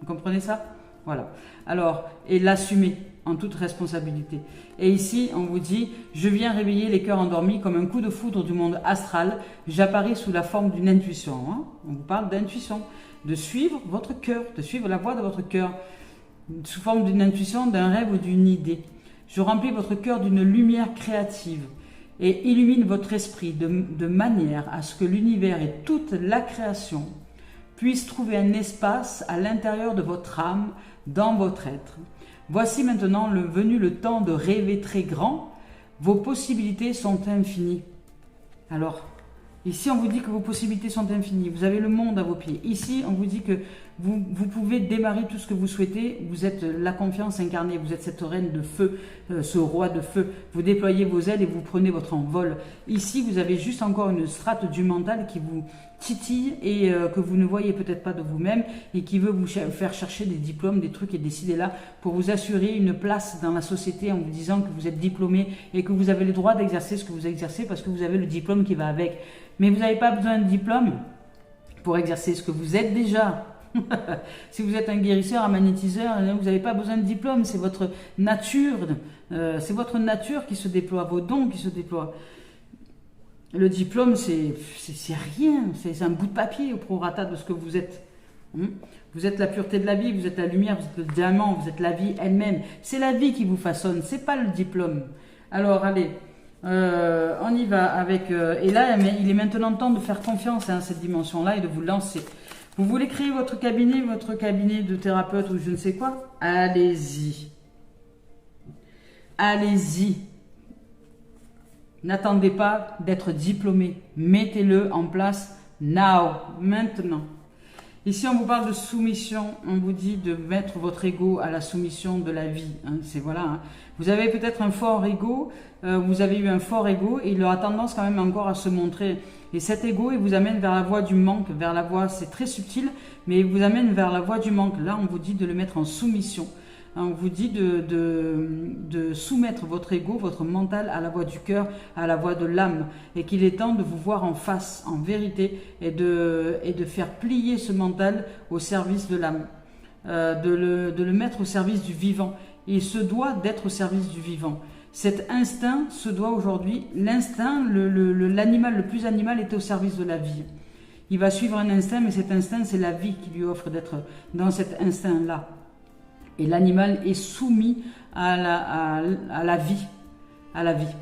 Vous comprenez ça? Voilà. Alors, et l'assumer en toute responsabilité. Et ici, on vous dit, je viens réveiller les cœurs endormis comme un coup de foudre du monde astral. J'apparais sous la forme d'une intuition. Hein. On vous parle d'intuition, de suivre votre cœur, de suivre la voie de votre cœur, sous forme d'une intuition, d'un rêve ou d'une idée. Je remplis votre cœur d'une lumière créative et illumine votre esprit de manière à ce que l'univers et toute la création puissent trouver un espace à l'intérieur de votre âme, dans votre être. Voici maintenant venu le temps de rêver très grand. Vos possibilités sont infinies. Alors, ici on vous dit que vos possibilités sont infinies. Vous avez le monde à vos pieds. Ici on vous dit que vous pouvez démarrer tout ce que vous souhaitez. Vous êtes la confiance incarnée. Vous êtes cette reine de feu, ce roi de feu. Vous déployez vos ailes et vous prenez votre envol. Ici vous avez juste encore une strate du mental qui vous titille et que vous ne voyez peut-être pas de vous-même et qui veut vous faire chercher des diplômes, des trucs et des idées là pour vous assurer une place dans la société en vous disant que vous êtes diplômé et que vous avez le droit d'exercer ce que vous exercez parce que vous avez le diplôme qui va avec. Mais vous n'avez pas besoin de diplôme pour exercer ce que vous êtes déjà. Si vous êtes un guérisseur, un magnétiseur, vous n'avez pas besoin de diplôme, c'est votre nature, qui se déploie, vos dons qui se déploient. Le diplôme, c'est rien, c'est un bout de papier au prorata de ce que vous êtes. Vous êtes la pureté de la vie, vous êtes la lumière, vous êtes le diamant, vous êtes la vie elle-même. C'est la vie qui vous façonne, c'est pas le diplôme. Alors, allez, on y va avec... et là, il est maintenant temps de faire confiance à cette dimension-là et de vous lancer. Vous voulez créer votre cabinet de thérapeute ou je ne sais quoi? Allez-y. Allez-y. N'attendez pas d'être diplômé. Mettez-le en place now, maintenant. Ici, on vous parle de soumission. On vous dit de mettre votre ego à la soumission de la vie. Hein, c'est voilà. Hein. Vous avez peut-être un fort ego. Vous avez eu un fort ego et il aura tendance quand même encore à se montrer. Et cet ego, il vous amène vers la voie du manque, vers la voie, c'est très subtil, mais il vous amène vers la voie du manque. Là, on vous dit de le mettre en soumission. On vous dit de soumettre votre ego, votre mental à la voie du cœur, à la voie de l'âme. Et qu'il est temps de vous voir en face, en vérité, et de faire plier ce mental au service de l'âme. De le mettre au service du vivant. Il se doit d'être au service du vivant. Cet instinct se doit aujourd'hui, l'instinct, l'animal le plus animal est au service de la vie. Il va suivre un instinct, mais cet instinct, c'est la vie qui lui offre d'être dans cet instinct-là. Et l'animal est soumis à la vie. À la vie.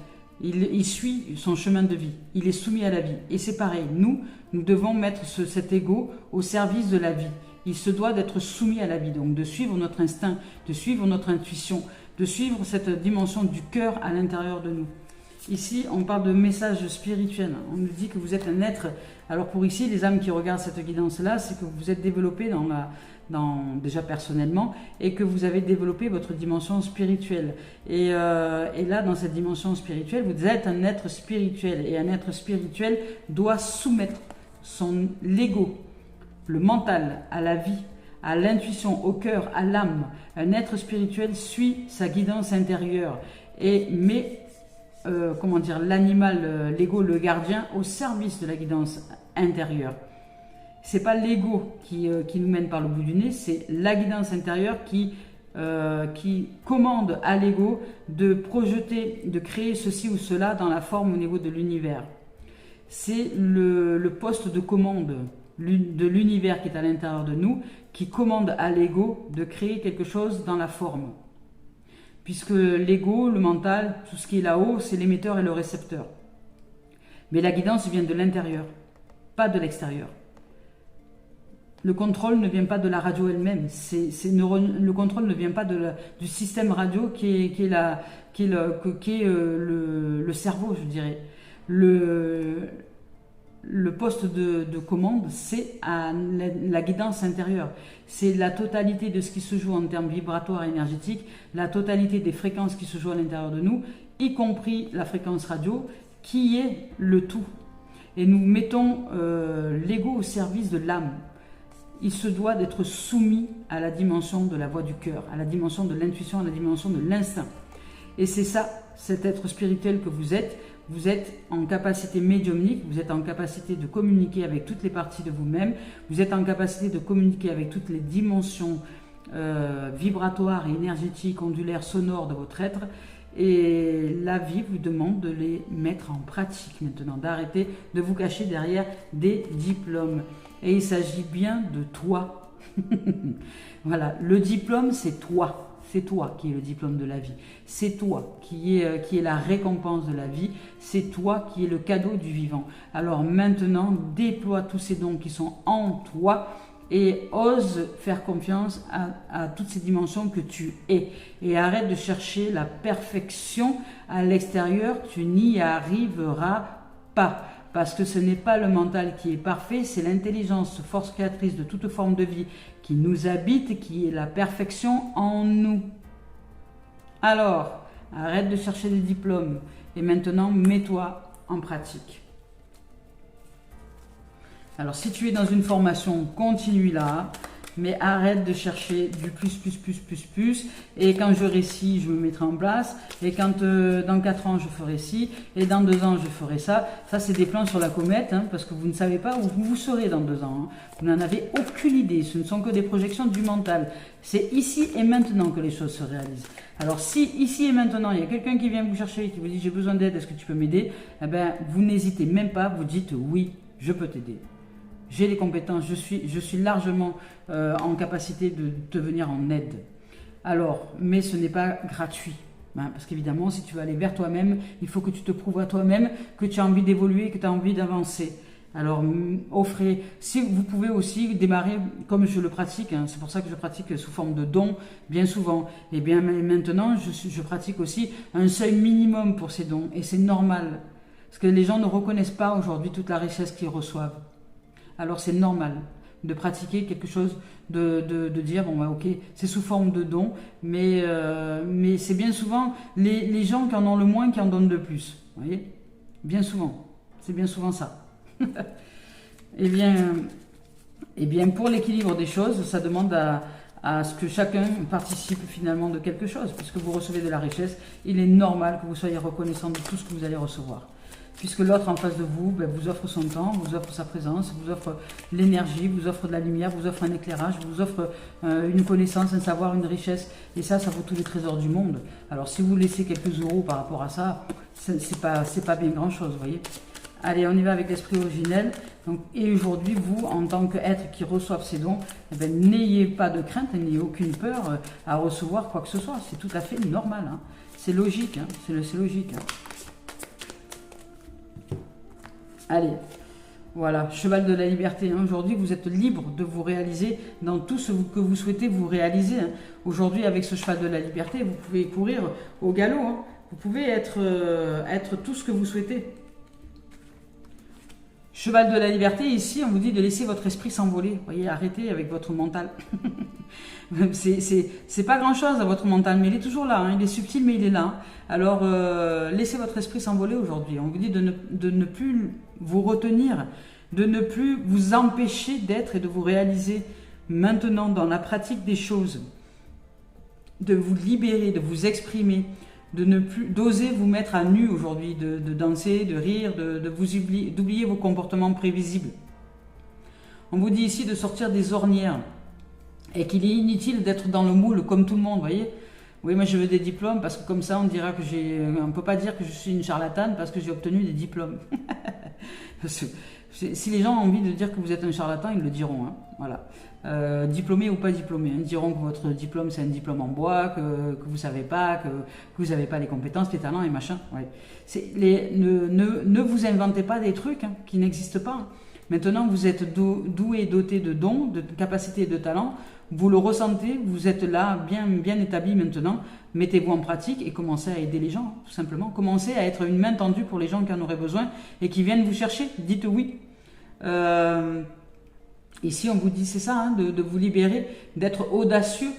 Il suit son chemin de vie. Il est soumis à la vie. Et c'est pareil. Nous devons mettre cet ego au service de la vie. Il se doit d'être soumis à la vie. Donc de suivre notre instinct, de suivre notre intuition, de suivre cette dimension du cœur à l'intérieur de nous. Ici, on parle de message spirituel. On nous dit que vous êtes un être. Alors pour ici, les âmes qui regardent cette guidance-là, c'est que vous êtes développé déjà personnellement et que vous avez développé votre dimension spirituelle. Et là, dans cette dimension spirituelle, vous êtes un être spirituel. Et un être spirituel doit soumettre l'ego, le mental, à la vie, à l'intuition, au cœur, à l'âme. Un être spirituel suit sa guidance intérieure et met l'animal, l'ego, le gardien, au service de la guidance intérieure. C'est pas l'ego qui nous mène par le bout du nez, c'est la guidance intérieure qui commande à l'ego de projeter, de créer ceci ou cela dans la forme au niveau de l'univers. C'est le poste de commande de l'univers qui est à l'intérieur de nous, qui commande à l'ego de créer quelque chose dans la forme. Puisque l'ego, le mental, tout ce qui est là-haut, c'est l'émetteur et le récepteur. Mais la guidance vient de l'intérieur, pas de l'extérieur. Le contrôle ne vient pas de la radio elle-même. Le contrôle ne vient pas du système radio qui est le cerveau, je dirais. Le poste de commande, c'est la guidance intérieure. C'est la totalité de ce qui se joue en termes vibratoires et énergétiques, la totalité des fréquences qui se jouent à l'intérieur de nous, y compris la fréquence radio, qui est le tout. Et nous mettons l'ego au service de l'âme. il se doit d'être soumis à la dimension de la voix du cœur, à la dimension de l'intuition, à la dimension de l'instinct. Et c'est ça, cet être spirituel que vous êtes. Vous êtes en capacité médiumnique, vous êtes en capacité de communiquer avec toutes les parties de vous-même, vous êtes en capacité de communiquer avec toutes les dimensions vibratoires et énergétiques, ondulaires, sonores de votre être. Et la vie vous demande de les mettre en pratique maintenant, d'arrêter de vous cacher derrière des diplômes. Et il s'agit bien de toi. Voilà, le diplôme c'est toi. C'est toi qui es le diplôme de la vie. C'est toi qui est la récompense de la vie. C'est toi qui es le cadeau du vivant. Alors maintenant, déploie tous ces dons qui sont en toi et ose faire confiance à toutes ces dimensions que tu es. Et arrête de chercher la perfection à l'extérieur. Tu n'y arriveras pas. Parce que ce n'est pas le mental qui est parfait, c'est l'intelligence, force créatrice de toute forme de vie qui nous habite, qui est la perfection en nous. Alors, arrête de chercher des diplômes et maintenant mets-toi en pratique. Alors, si tu es dans une formation, continue là. Mais arrête de chercher du plus. Et quand j'aurai ci, je me mettrai en place. Et quand dans 4 ans, je ferai ci. Et dans 2 ans, je ferai ça. Ça, c'est des plans sur la comète, hein, parce que vous ne savez pas où vous serez dans 2 ans. Hein. Vous n'en avez aucune idée. Ce ne sont que des projections du mental. C'est ici et maintenant que les choses se réalisent. Alors, si ici et maintenant, il y a quelqu'un qui vient vous chercher et qui vous dit « j'ai besoin d'aide, est-ce que tu peux m'aider ?» Eh bien, vous n'hésitez même pas, vous dites « oui, je peux t'aider ». J'ai les compétences, je suis largement en capacité de te venir en aide. Alors, mais ce n'est pas gratuit. Hein, parce qu'évidemment, si tu veux aller vers toi-même, il faut que tu te prouves à toi-même que tu as envie d'évoluer, que tu as envie d'avancer. Alors, offrez, si vous pouvez aussi démarrer comme je le pratique, hein, c'est pour ça que je pratique sous forme de dons bien souvent. Et bien maintenant, je pratique aussi un seuil minimum pour ces dons. Et c'est normal. Parce que les gens ne reconnaissent pas aujourd'hui toute la richesse qu'ils reçoivent. Alors c'est normal de pratiquer quelque chose, de dire, bon bah ok, c'est sous forme de don, mais c'est bien souvent les gens qui en ont le moins qui en donnent le plus. Vous voyez? Bien souvent. C'est bien souvent ça. Eh bien, pour l'équilibre des choses, ça demande à ce que chacun participe finalement de quelque chose. Puisque vous recevez de la richesse, il est normal que vous soyez reconnaissant de tout ce que vous allez recevoir. Puisque l'autre en face de vous vous offre son temps, vous offre sa présence, vous offre l'énergie, vous offre de la lumière, vous offre un éclairage, vous offre une connaissance, un savoir, une richesse. Et ça vaut tous les trésors du monde. Alors si vous laissez quelques euros par rapport à ça, c'est pas bien grand chose, vous voyez. Allez, on y va avec l'esprit originel. Donc, et aujourd'hui, vous, en tant qu'être qui reçoivent ces dons, n'ayez pas de crainte, n'ayez aucune peur à recevoir quoi que ce soit. C'est tout à fait normal. Hein. C'est logique. Hein. C'est logique. Hein. Allez, voilà, cheval de la liberté. Hein. Aujourd'hui, vous êtes libre de vous réaliser dans tout ce que vous souhaitez vous réaliser. Hein. Aujourd'hui, avec ce cheval de la liberté, vous pouvez courir au galop. Hein. Vous pouvez être tout ce que vous souhaitez. Cheval de la liberté, ici, on vous dit de laisser votre esprit s'envoler. Vous voyez, arrêtez avec votre mental. C'est pas grand-chose à votre mental, mais il est toujours là. Hein. Il est subtil, mais il est là. Alors, laissez votre esprit s'envoler aujourd'hui. On vous dit de ne plus vous retenir, de ne plus vous empêcher d'être et de vous réaliser maintenant dans la pratique des choses, de vous libérer, de vous exprimer, de ne plus d'oser vous mettre à nu aujourd'hui, de danser, de rire, d'oublier vos comportements prévisibles. On vous dit ici de sortir des ornières et qu'il est inutile d'être dans le moule comme tout le monde, vous voyez. Oui, moi je veux des diplômes parce que comme ça on dira que on ne peut pas dire que je suis une charlatane parce que j'ai obtenu des diplômes. Parce que si les gens ont envie de dire que vous êtes un charlatan, ils le diront. Hein. Voilà. Diplômé ou pas diplômé. Ils diront que votre diplôme c'est un diplôme en bois, que vous ne savez pas, que vous n'avez pas les compétences, les talents et machin. Ouais. Ne vous inventez pas des trucs hein, qui n'existent pas. Hein. Maintenant, vous êtes doué, doté de dons, de capacités et de talents. Vous le ressentez, vous êtes là, bien établi maintenant. Mettez-vous en pratique et commencez à aider les gens, tout simplement. Commencez à être une main tendue pour les gens qui en auraient besoin et qui viennent vous chercher. Dites oui. Ici, on vous dit, c'est ça, hein, de vous libérer, d'être audacieux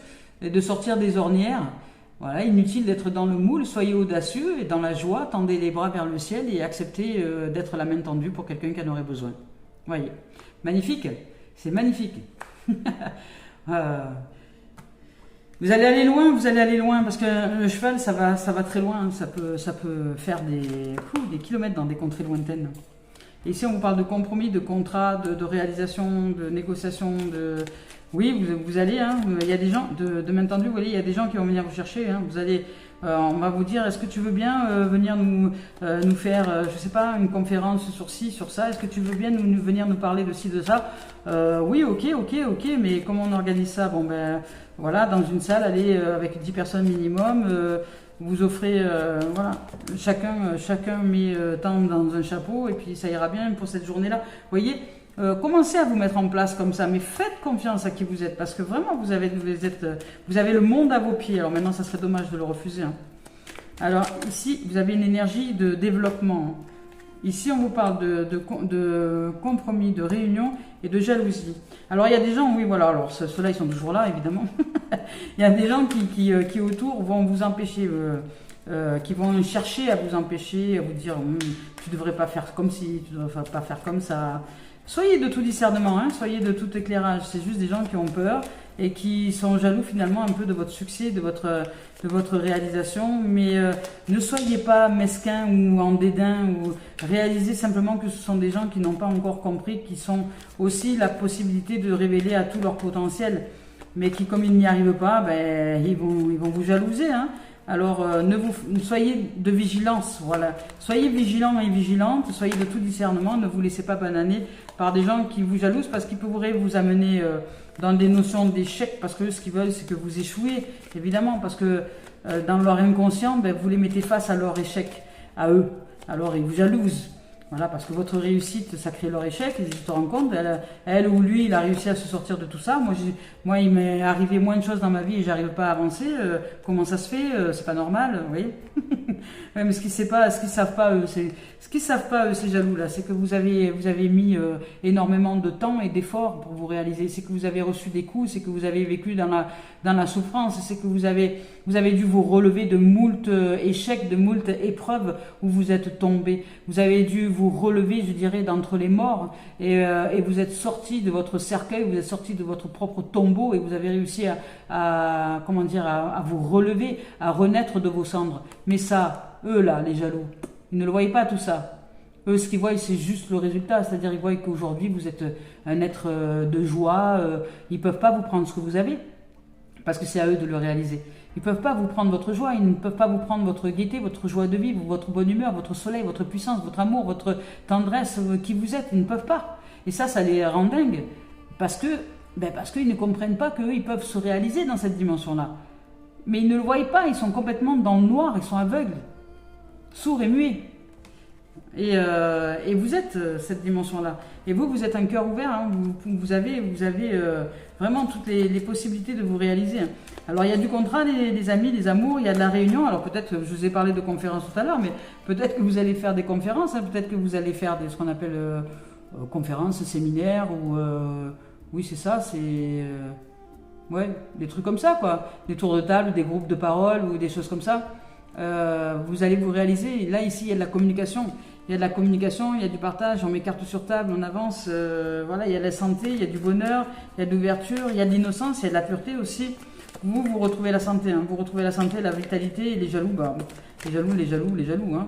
et de sortir des ornières. Voilà, inutile d'être dans le moule, soyez audacieux et dans la joie, tendez les bras vers le ciel et acceptez d'être la main tendue pour quelqu'un qui en aurait besoin. Voyez, magnifique, c'est magnifique. Euh, vous allez aller loin, parce que le cheval, ça va très loin, hein. Ça peut faire des kilomètres dans des contrées lointaines. Et ici, on vous parle de compromis, de contrat, de réalisation, de négociation, de... Oui, vous allez, hein, il y a des gens, de main tendue, vous voyez, il y a des gens qui vont venir vous chercher, hein, vous allez... on va vous dire, est-ce que tu veux bien venir nous faire, je sais pas, une conférence sur ci, sur ça? Est-ce que tu veux bien venir nous parler de ci, de ça? Oui, ok, mais comment on organise ça? Bon, ben voilà, dans une salle, allez, avec 10 personnes minimum, vous offrez, voilà, chacun met tant dans un chapeau, et puis ça ira bien pour cette journée-là. Vous voyez, commencez à vous mettre en place comme ça, mais faites confiance à qui vous êtes, parce que vraiment, vous avez le monde à vos pieds. Alors maintenant, ça serait dommage de le refuser, hein. Alors ici, vous avez une énergie de développement, hein. Ici, on vous parle de compromis, de réunion et de jalousie. Alors, il y a des gens, oui, voilà, alors ceux-là, ils sont toujours là, évidemment. Il y a des gens qui autour, vont vous empêcher, qui vont chercher à vous empêcher, à vous dire, tu ne devrais pas faire comme ci, tu ne devrais pas faire comme ça. Soyez de tout discernement, hein, soyez de tout éclairage. C'est juste des gens qui ont peur et qui sont jaloux finalement un peu de votre succès, de votre réalisation. Mais ne soyez pas mesquin ou en dédain, ou réalisez simplement que ce sont des gens qui n'ont pas encore compris, qui sont aussi la possibilité de révéler à tout leur potentiel. Mais qui, comme ils n'y arrivent pas, ben, ils vont vous jalouser, hein. Alors, soyez de vigilance, voilà. Soyez vigilants et vigilantes, soyez de tout discernement, ne vous laissez pas bananer par des gens qui vous jalousent, parce qu'ils pourraient vous amener dans des notions d'échec, parce que ce qu'ils veulent, c'est que vous échouez, évidemment, parce que dans leur inconscient, ben, vous les mettez face à leur échec, à eux. Alors, ils vous jalousent. Voilà, parce que votre réussite, ça crée leur échec, ils se rendent compte, elle ou lui, il a réussi à se sortir de tout ça. Moi, il m'est arrivé moins de choses dans ma vie et j'arrive pas à avancer. Comment ça se fait? C'est pas normal, vous voyez. Ouais, mais ce qu'ils savent pas, eux, ces jaloux-là, c'est que vous avez mis énormément de temps et d'efforts pour vous réaliser. C'est que vous avez reçu des coups, c'est que vous avez vécu dans la souffrance, c'est que vous avez dû vous relever de moult échecs, de moult épreuves où vous êtes tombé. Vous avez dû vous relever, je dirais, d'entre les morts, et vous êtes sorti de votre cercueil, vous êtes sorti de votre propre tombeau, et vous avez réussi à vous relever, à renaître de vos cendres. Mais ça, eux là, les jaloux, ils ne le voyaient pas tout ça. Eux, ce qu'ils voient, c'est juste le résultat, c'est-à-dire ils voient qu'aujourd'hui vous êtes un être de joie. Ils peuvent pas vous prendre ce que vous avez, parce que c'est à eux de le réaliser. Ils ne peuvent pas vous prendre votre joie, ils ne peuvent pas vous prendre votre gaieté, votre joie de vivre, votre bonne humeur, votre soleil, votre puissance, votre amour, votre tendresse, qui vous êtes. Ils ne peuvent pas. Et ça les rend dingues. Parce qu'ils ne comprennent pas qu'eux, ils peuvent se réaliser dans cette dimension-là. Mais ils ne le voient pas, ils sont complètement dans le noir, ils sont aveugles, sourds et muets. Et vous êtes cette dimension-là. Et vous êtes un cœur ouvert, hein. Vous avez vraiment toutes les possibilités de vous réaliser, hein. Alors il y a du contrat, les amis, les amours, il y a de la réunion. Alors peut-être que je vous ai parlé de conférences tout à l'heure, mais peut-être que vous allez faire des conférences, hein. Peut-être que vous allez faire ce qu'on appelle conférences, séminaires, ou oui c'est ça, c'est ouais, des trucs comme ça quoi, des tours de table, des groupes de parole ou des choses comme ça. Vous allez vous réaliser. Là ici il y a de la communication. Il y a de la communication, il y a du partage, on met carte sur table, on avance, voilà, il y a de la santé, il y a du bonheur, il y a de l'ouverture, il y a de l'innocence, il y a de la pureté aussi. Vous retrouvez la santé, hein. Vous retrouvez la santé, la vitalité, et les jaloux, les jaloux, hein.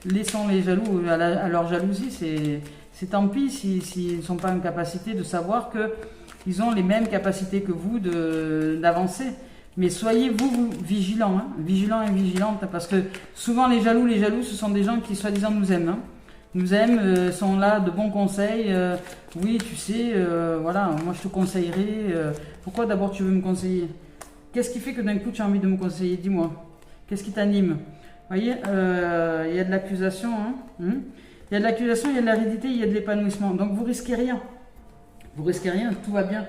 Laissons les jaloux à leur jalousie, c'est tant pis s'ils ne sont pas en capacité de savoir qu'ils ont les mêmes capacités que vous d'avancer. Mais soyez vous vigilants, hein, vigilants et vigilantes, parce que souvent les jaloux, ce sont des gens qui soi-disant nous aiment, hein. Nous aiment, sont là de bons conseils. Oui, tu sais, voilà, moi je te conseillerais. Pourquoi d'abord tu veux me conseiller? Qu'est-ce qui fait que d'un coup tu as envie de me conseiller? Dis-moi. Qu'est-ce qui t'anime? Vous voyez, il y a de l'accusation, hein, Il y a de l'accusation, il y a de l'aridité, il y a de l'épanouissement. Donc vous risquez rien. Vous risquez rien, tout va bien.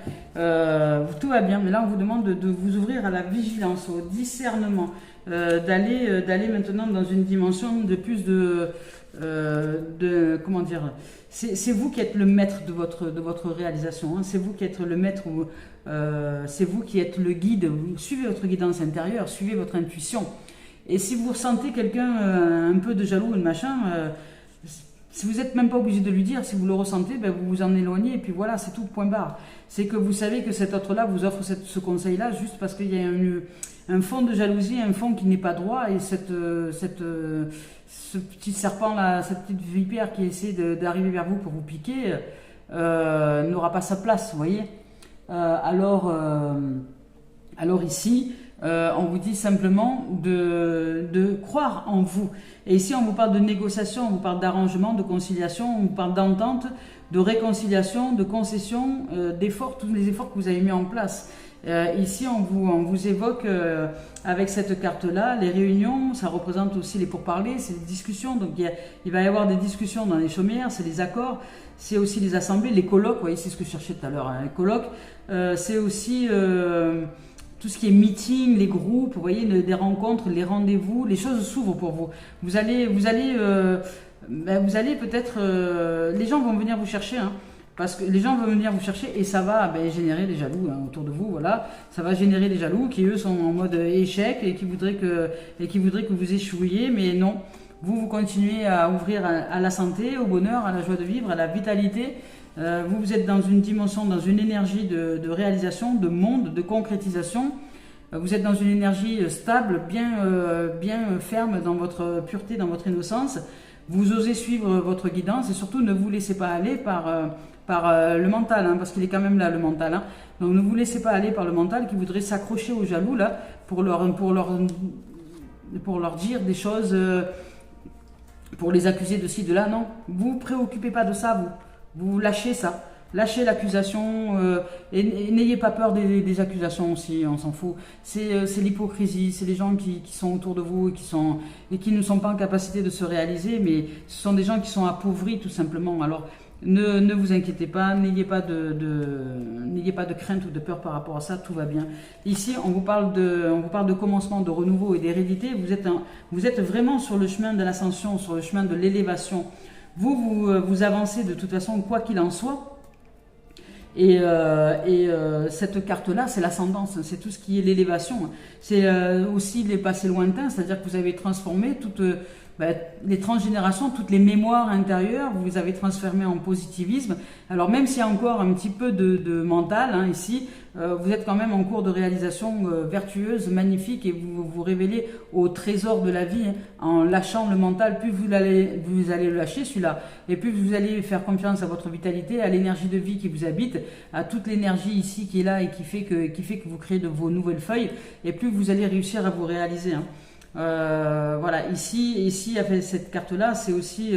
Tout va bien, mais là on vous demande de vous ouvrir à la vigilance, au discernement, d'aller maintenant dans une dimension de plus comment dire, c'est vous qui êtes le maître de votre réalisation, hein. C'est vous qui êtes le maître, c'est vous qui êtes le guide. Suivez votre guidance intérieure, suivez votre intuition. Et si vous ressentez quelqu'un un peu de jaloux ou de machin, Si vous n'êtes même pas obligé de lui dire, si vous le ressentez, ben vous vous en éloignez et puis voilà, c'est tout, point barre. C'est que vous savez que cet autre-là vous offre ce conseil-là juste parce qu'il y a un fond de jalousie, un fond qui n'est pas droit et ce petit serpent-là, cette petite vipère qui essaie d'arriver vers vous pour vous piquer n'aura pas sa place, vous voyez. Alors ici, on vous dit simplement de croire en vous. Et ici, on vous parle de négociation, on vous parle d'arrangement, de conciliation, on vous parle d'entente, de réconciliation, de concession, d'efforts, tous les efforts que vous avez mis en place. Ici, on vous évoque avec cette carte-là, les réunions, ça représente aussi les pourparlers, c'est les discussions. Donc, il va y avoir des discussions dans les chaumières, c'est les accords, c'est aussi les assemblées, les colloques, vous voyez, c'est ce que je cherchais tout à l'heure, hein, les colloques. C'est aussi tout ce qui est meeting, les groupes, vous voyez, des rencontres, les rendez-vous, les choses s'ouvrent pour vous. Vous allez peut-être, les gens vont venir vous chercher, hein, parce que les gens vont venir vous chercher et ça va générer des jaloux hein, autour de vous, voilà. Ça va générer des jaloux qui eux sont en mode échec et qui voudraient que vous échouiez, mais non. Vous continuez à ouvrir à la santé, au bonheur, à la joie de vivre, à la vitalité. Vous êtes dans une dimension, dans une énergie de réalisation, de monde, de concrétisation. Vous êtes dans une énergie stable, bien ferme dans votre pureté, dans votre innocence. Vous osez suivre votre guidance et surtout ne vous laissez pas aller par le mental, hein, parce qu'il est quand même là le mental. Hein. Donc ne vous laissez pas aller par le mental qui voudrait s'accrocher aux jaloux là pour leur dire des choses, pour les accuser de ci, de là. Non, vous préoccupez pas de ça, vous lâchez ça. Lâchez l'accusation et n'ayez pas peur des accusations aussi, on s'en fout. C'est l'hypocrisie, c'est les gens qui sont autour de vous et qui ne sont pas en capacité de se réaliser, mais ce sont des gens qui sont appauvris tout simplement. Alors ne vous inquiétez pas, n'ayez pas de crainte ou de peur par rapport à ça, tout va bien. Ici, on vous parle de commencement, de renouveau et d'hérédité. Vous êtes vraiment sur le chemin de l'ascension, sur le chemin de l'élévation. Vous avancez de toute façon, quoi qu'il en soit. Et cette carte-là, c'est l'ascendance, c'est tout ce qui est l'élévation. C'est aussi les passés lointains, c'est-à-dire que vous avez transformé toutes les transgénérations, toutes les mémoires intérieures, vous les avez transformées en positivisme. Alors même s'il y a encore un petit peu de mental hein, ici, vous êtes quand même en cours de réalisation vertueuse, magnifique, et vous vous révélez au trésor de la vie hein, en lâchant le mental. Plus vous allez le lâcher celui-là, et plus vous allez faire confiance à votre vitalité, à l'énergie de vie qui vous habite, à toute l'énergie ici qui est là et qui fait que vous créez de vos nouvelles feuilles, et plus vous allez réussir à vous réaliser. Hein. Voilà, ici avec cette carte-là, c'est aussi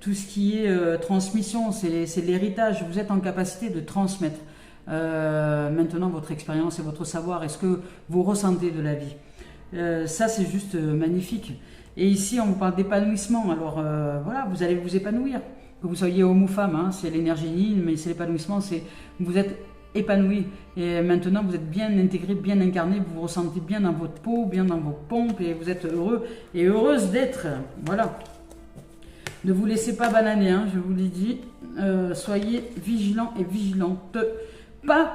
tout ce qui est transmission, c'est l'héritage. Vous êtes en capacité de transmettre maintenant votre expérience et votre savoir et ce que vous ressentez de la vie. Ça, c'est juste magnifique. Et ici, on vous parle d'épanouissement. Alors voilà, vous allez vous épanouir. Que vous soyez homme ou femme, hein, c'est l'énergie yin, mais c'est l'épanouissement, c'est vous êtes épanoui. Et maintenant, vous êtes bien intégré, bien incarné, vous vous ressentez bien dans votre peau, bien dans vos pompes, et vous êtes heureux et heureuse d'être. Voilà. Ne vous laissez pas bananer, hein, je vous l'ai dit. Soyez vigilants et vigilantes. Pas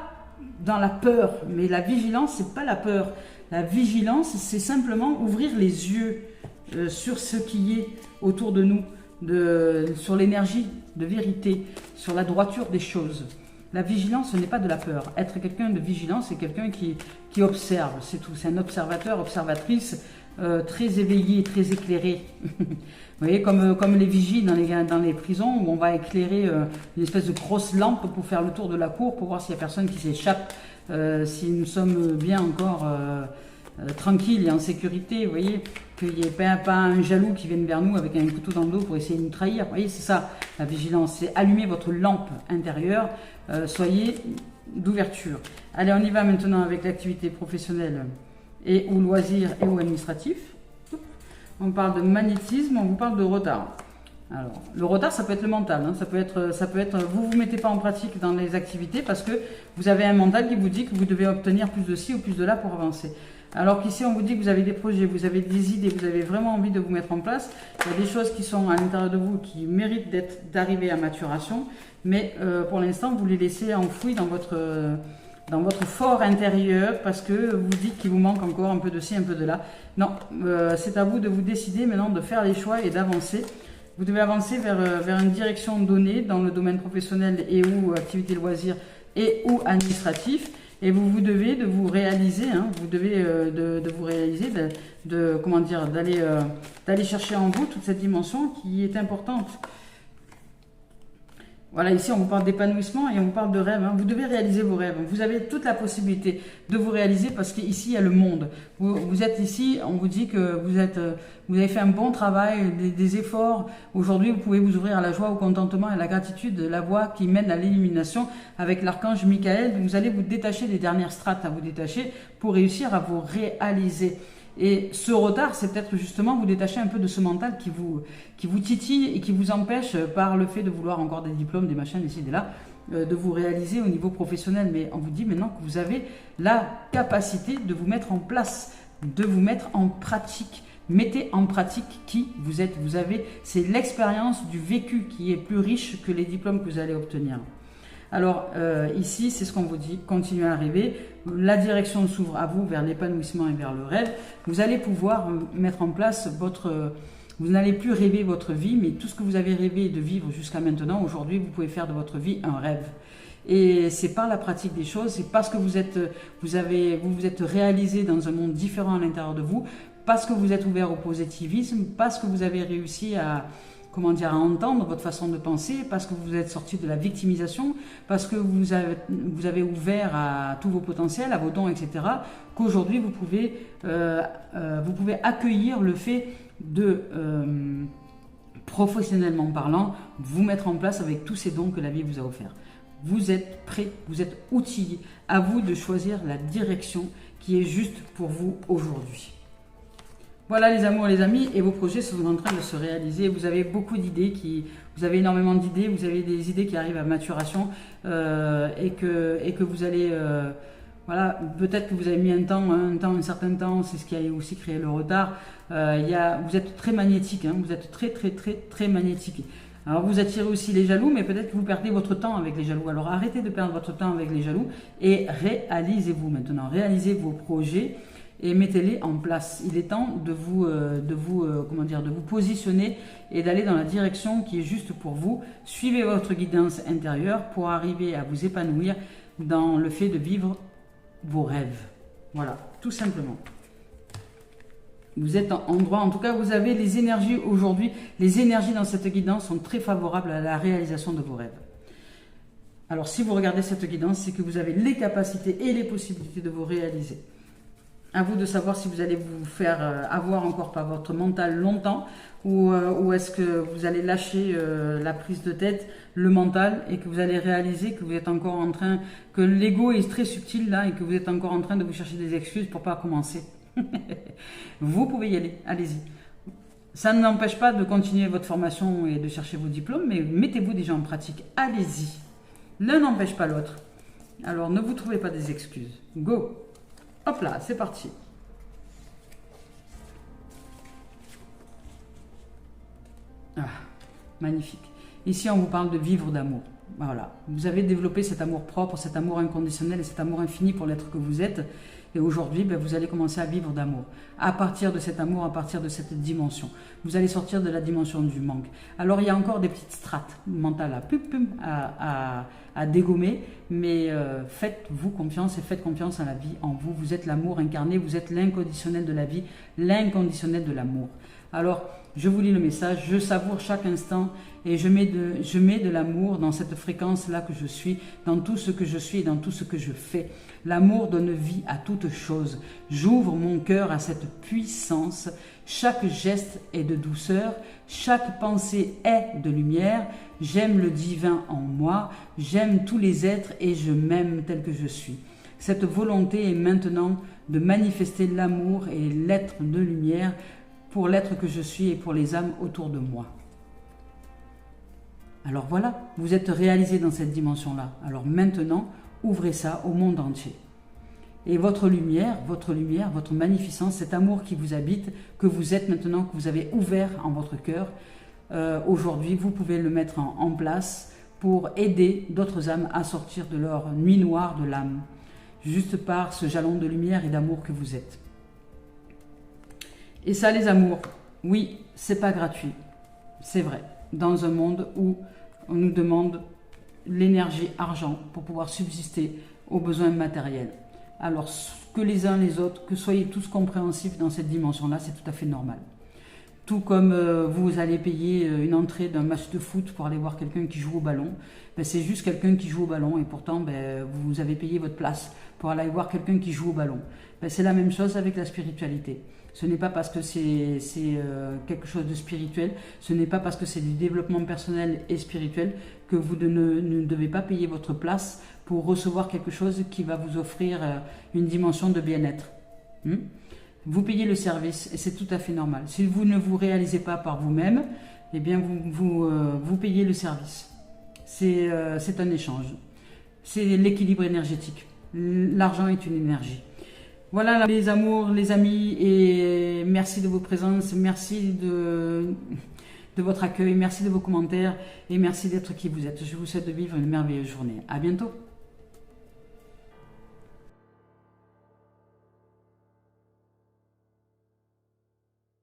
dans la peur, mais la vigilance, c'est pas la peur. La vigilance, c'est simplement ouvrir les yeux sur ce qui est autour de nous, sur l'énergie de vérité, sur la droiture des choses. La vigilance, ce n'est pas de la peur. Être quelqu'un de vigilant, c'est quelqu'un qui observe, c'est tout. C'est un observateur, observatrice, très éveillé, très éclairé. Vous voyez, comme les vigies dans les prisons, où on va éclairer une espèce de grosse lampe pour faire le tour de la cour, pour voir s'il n'y a personne qui s'échappe, si nous sommes bien encore tranquilles et en sécurité. Vous voyez, qu'il n'y ait pas un jaloux qui vienne vers nous avec un couteau dans le dos pour essayer de nous trahir. Vous voyez, c'est ça, la vigilance. C'est allumer votre lampe intérieure. Soyez d'ouverture. Allez, on y va maintenant avec l'activité professionnelle et ou loisir et ou administratif. On parle de magnétisme, on vous parle de retard. Alors, le retard, ça peut être le mental. Hein. Ça peut être, vous mettez pas en pratique dans les activités parce que vous avez un mental qui vous dit que vous devez obtenir plus de ci ou plus de là pour avancer. Alors qu'ici, on vous dit que vous avez des projets, vous avez des idées, vous avez vraiment envie de vous mettre en place. Il y a des choses qui sont à l'intérieur de vous qui méritent d'arriver à maturation, mais pour l'instant, vous les laissez enfouis dans votre fort intérieur parce que vous dites qu'il vous manque encore un peu de ci, un peu de là. Non, c'est à vous de vous décider maintenant de faire les choix et d'avancer. Vous devez avancer vers une direction donnée dans le domaine professionnel et ou activité loisirs et ou administratif. Et vous devez de vous réaliser, hein, vous devez de vous réaliser, comment dire, d'aller chercher en vous toute cette dimension qui est importante. Voilà, ici on vous parle d'épanouissement et on vous parle de rêve. Hein. Vous devez réaliser vos rêves. Vous avez toute la possibilité de vous réaliser parce qu'ici il y a le monde. Vous êtes ici, on vous dit que vous avez fait un bon travail, des efforts. Aujourd'hui, vous pouvez vous ouvrir à la joie, au contentement et à la gratitude, la voie qui mène à l'illumination avec l'archange Michael. Vous allez vous détacher des dernières strates à vous détacher pour réussir à vous réaliser. Et ce retard, c'est peut-être justement vous détacher un peu de ce mental qui vous titille et qui vous empêche par le fait de vouloir encore des diplômes, des machins, ici et là, de vous réaliser au niveau professionnel. Mais on vous dit maintenant que vous avez la capacité de vous mettre en place, de vous mettre en pratique. Mettez en pratique qui vous êtes. C'est l'expérience du vécu qui est plus riche que les diplômes que vous allez obtenir. Alors ici, c'est ce qu'on vous dit, continuez à rêver. La direction s'ouvre à vous vers l'épanouissement et vers le rêve. Vous allez pouvoir mettre en place vous n'allez plus rêver votre vie, mais tout ce que vous avez rêvé de vivre jusqu'à maintenant, aujourd'hui, vous pouvez faire de votre vie un rêve. Et c'est par la pratique des choses, c'est parce que vous vous êtes réalisé dans un monde différent à l'intérieur de vous, parce que vous êtes ouvert au positivisme, parce que vous avez réussi à entendre votre façon de penser, parce que vous êtes sorti de la victimisation, parce que vous avez ouvert à tous vos potentiels, à vos dons, etc., qu'aujourd'hui vous pouvez accueillir le fait de, professionnellement parlant, vous mettre en place avec tous ces dons que la vie vous a offerts. Vous êtes prêt, vous êtes outillé, à vous de choisir la direction qui est juste pour vous aujourd'hui. Voilà les amours et les amis, et vos projets sont en train de se réaliser. Vous avez beaucoup d'idées, vous avez énormément d'idées, vous avez des idées qui arrivent à maturation et que vous allez, voilà, peut-être que vous avez mis un certain temps, c'est ce qui a aussi créé le retard. Vous êtes très magnétique, hein, vous êtes très magnétique. Alors vous attirez aussi les jaloux, mais peut-être que vous perdez votre temps avec les jaloux. Alors arrêtez de perdre votre temps avec les jaloux et réalisez-vous maintenant, réalisez vos projets. Et mettez-les en place. Il est temps de vous positionner et d'aller dans la direction qui est juste pour vous. Suivez votre guidance intérieure pour arriver à vous épanouir dans le fait de vivre vos rêves. Voilà, tout simplement. Vous êtes en droit, en tout cas vous avez les énergies aujourd'hui. Les énergies dans cette guidance sont très favorables à la réalisation de vos rêves. Alors si vous regardez cette guidance, c'est que vous avez les capacités et les possibilités de vous réaliser. À vous de savoir si vous allez vous faire avoir encore par votre mental longtemps ou est-ce que vous allez lâcher la prise de tête, le mental, et que vous allez réaliser que vous êtes encore en train, que l'ego est très subtil là et que vous êtes encore en train de vous chercher des excuses pour pas commencer. Vous pouvez y aller, allez-y. Ça ne n'empêche pas de continuer votre formation et de chercher vos diplômes, mais mettez-vous déjà en pratique, allez-y. L'un n'empêche pas l'autre. Alors ne vous trouvez pas des excuses. Go! Hop là, c'est parti. Ah, magnifique. Ici, on vous parle de vivre d'amour. Voilà. Vous avez développé cet amour propre, cet amour inconditionnel et cet amour infini pour l'être que vous êtes. Et aujourd'hui, vous allez commencer à vivre d'amour. À partir de cet amour, à partir de cette dimension. Vous allez sortir de la dimension du manque. Alors, il y a encore des petites strates mentales à dégommer. Mais faites-vous confiance et faites confiance à la vie en vous. Vous êtes l'amour incarné, vous êtes l'inconditionnel de la vie, l'inconditionnel de l'amour. Alors, je vous lis le message, je savoure chaque instant et je mets de l'amour dans cette fréquence-là que je suis, dans tout ce que je suis et dans tout ce que je fais. L'amour donne vie à toute chose. J'ouvre mon cœur à cette puissance. Chaque geste est de douceur, chaque pensée est de lumière. J'aime le divin en moi, j'aime tous les êtres et je m'aime tel que je suis. Cette volonté est maintenant de manifester l'amour et l'être de lumière pour l'être que je suis et pour les âmes autour de moi. Alors voilà, vous êtes réalisé dans cette dimension-là. Alors maintenant, ouvrez ça au monde entier. Et votre lumière, votre magnificence, cet amour qui vous habite, que vous êtes maintenant, que vous avez ouvert en votre cœur, aujourd'hui, vous pouvez le mettre en place pour aider d'autres âmes à sortir de leur nuit noire de l'âme, juste par ce jalon de lumière et d'amour que vous êtes. Et ça, les amours, oui, c'est pas gratuit. C'est vrai, dans un monde où on nous demande l'énergie argent pour pouvoir subsister aux besoins matériels. Alors que les uns les autres, que soyez tous compréhensifs dans cette dimension-là, c'est tout à fait normal. Tout comme vous allez payer une entrée d'un match de foot pour aller voir quelqu'un qui joue au ballon, ben c'est juste quelqu'un qui joue au ballon et pourtant ben, vous avez payé votre place pour aller voir quelqu'un qui joue au ballon. Ben, c'est la même chose avec la spiritualité. Ce n'est pas parce que c'est quelque chose de spirituel, ce n'est pas parce que c'est du développement personnel et spirituel que vous ne devez pas payer votre place pour recevoir quelque chose qui va vous offrir une dimension de bien-être. Vous payez le service et c'est tout à fait normal. Si vous ne vous réalisez pas par vous-même, eh bien vous payez le service. C'est un échange. C'est l'équilibre énergétique. L'argent est une énergie. Voilà les amours, les amis, et merci de vos présences, merci de votre accueil, merci de vos commentaires et merci d'être qui vous êtes. Je vous souhaite de vivre une merveilleuse journée. À bientôt.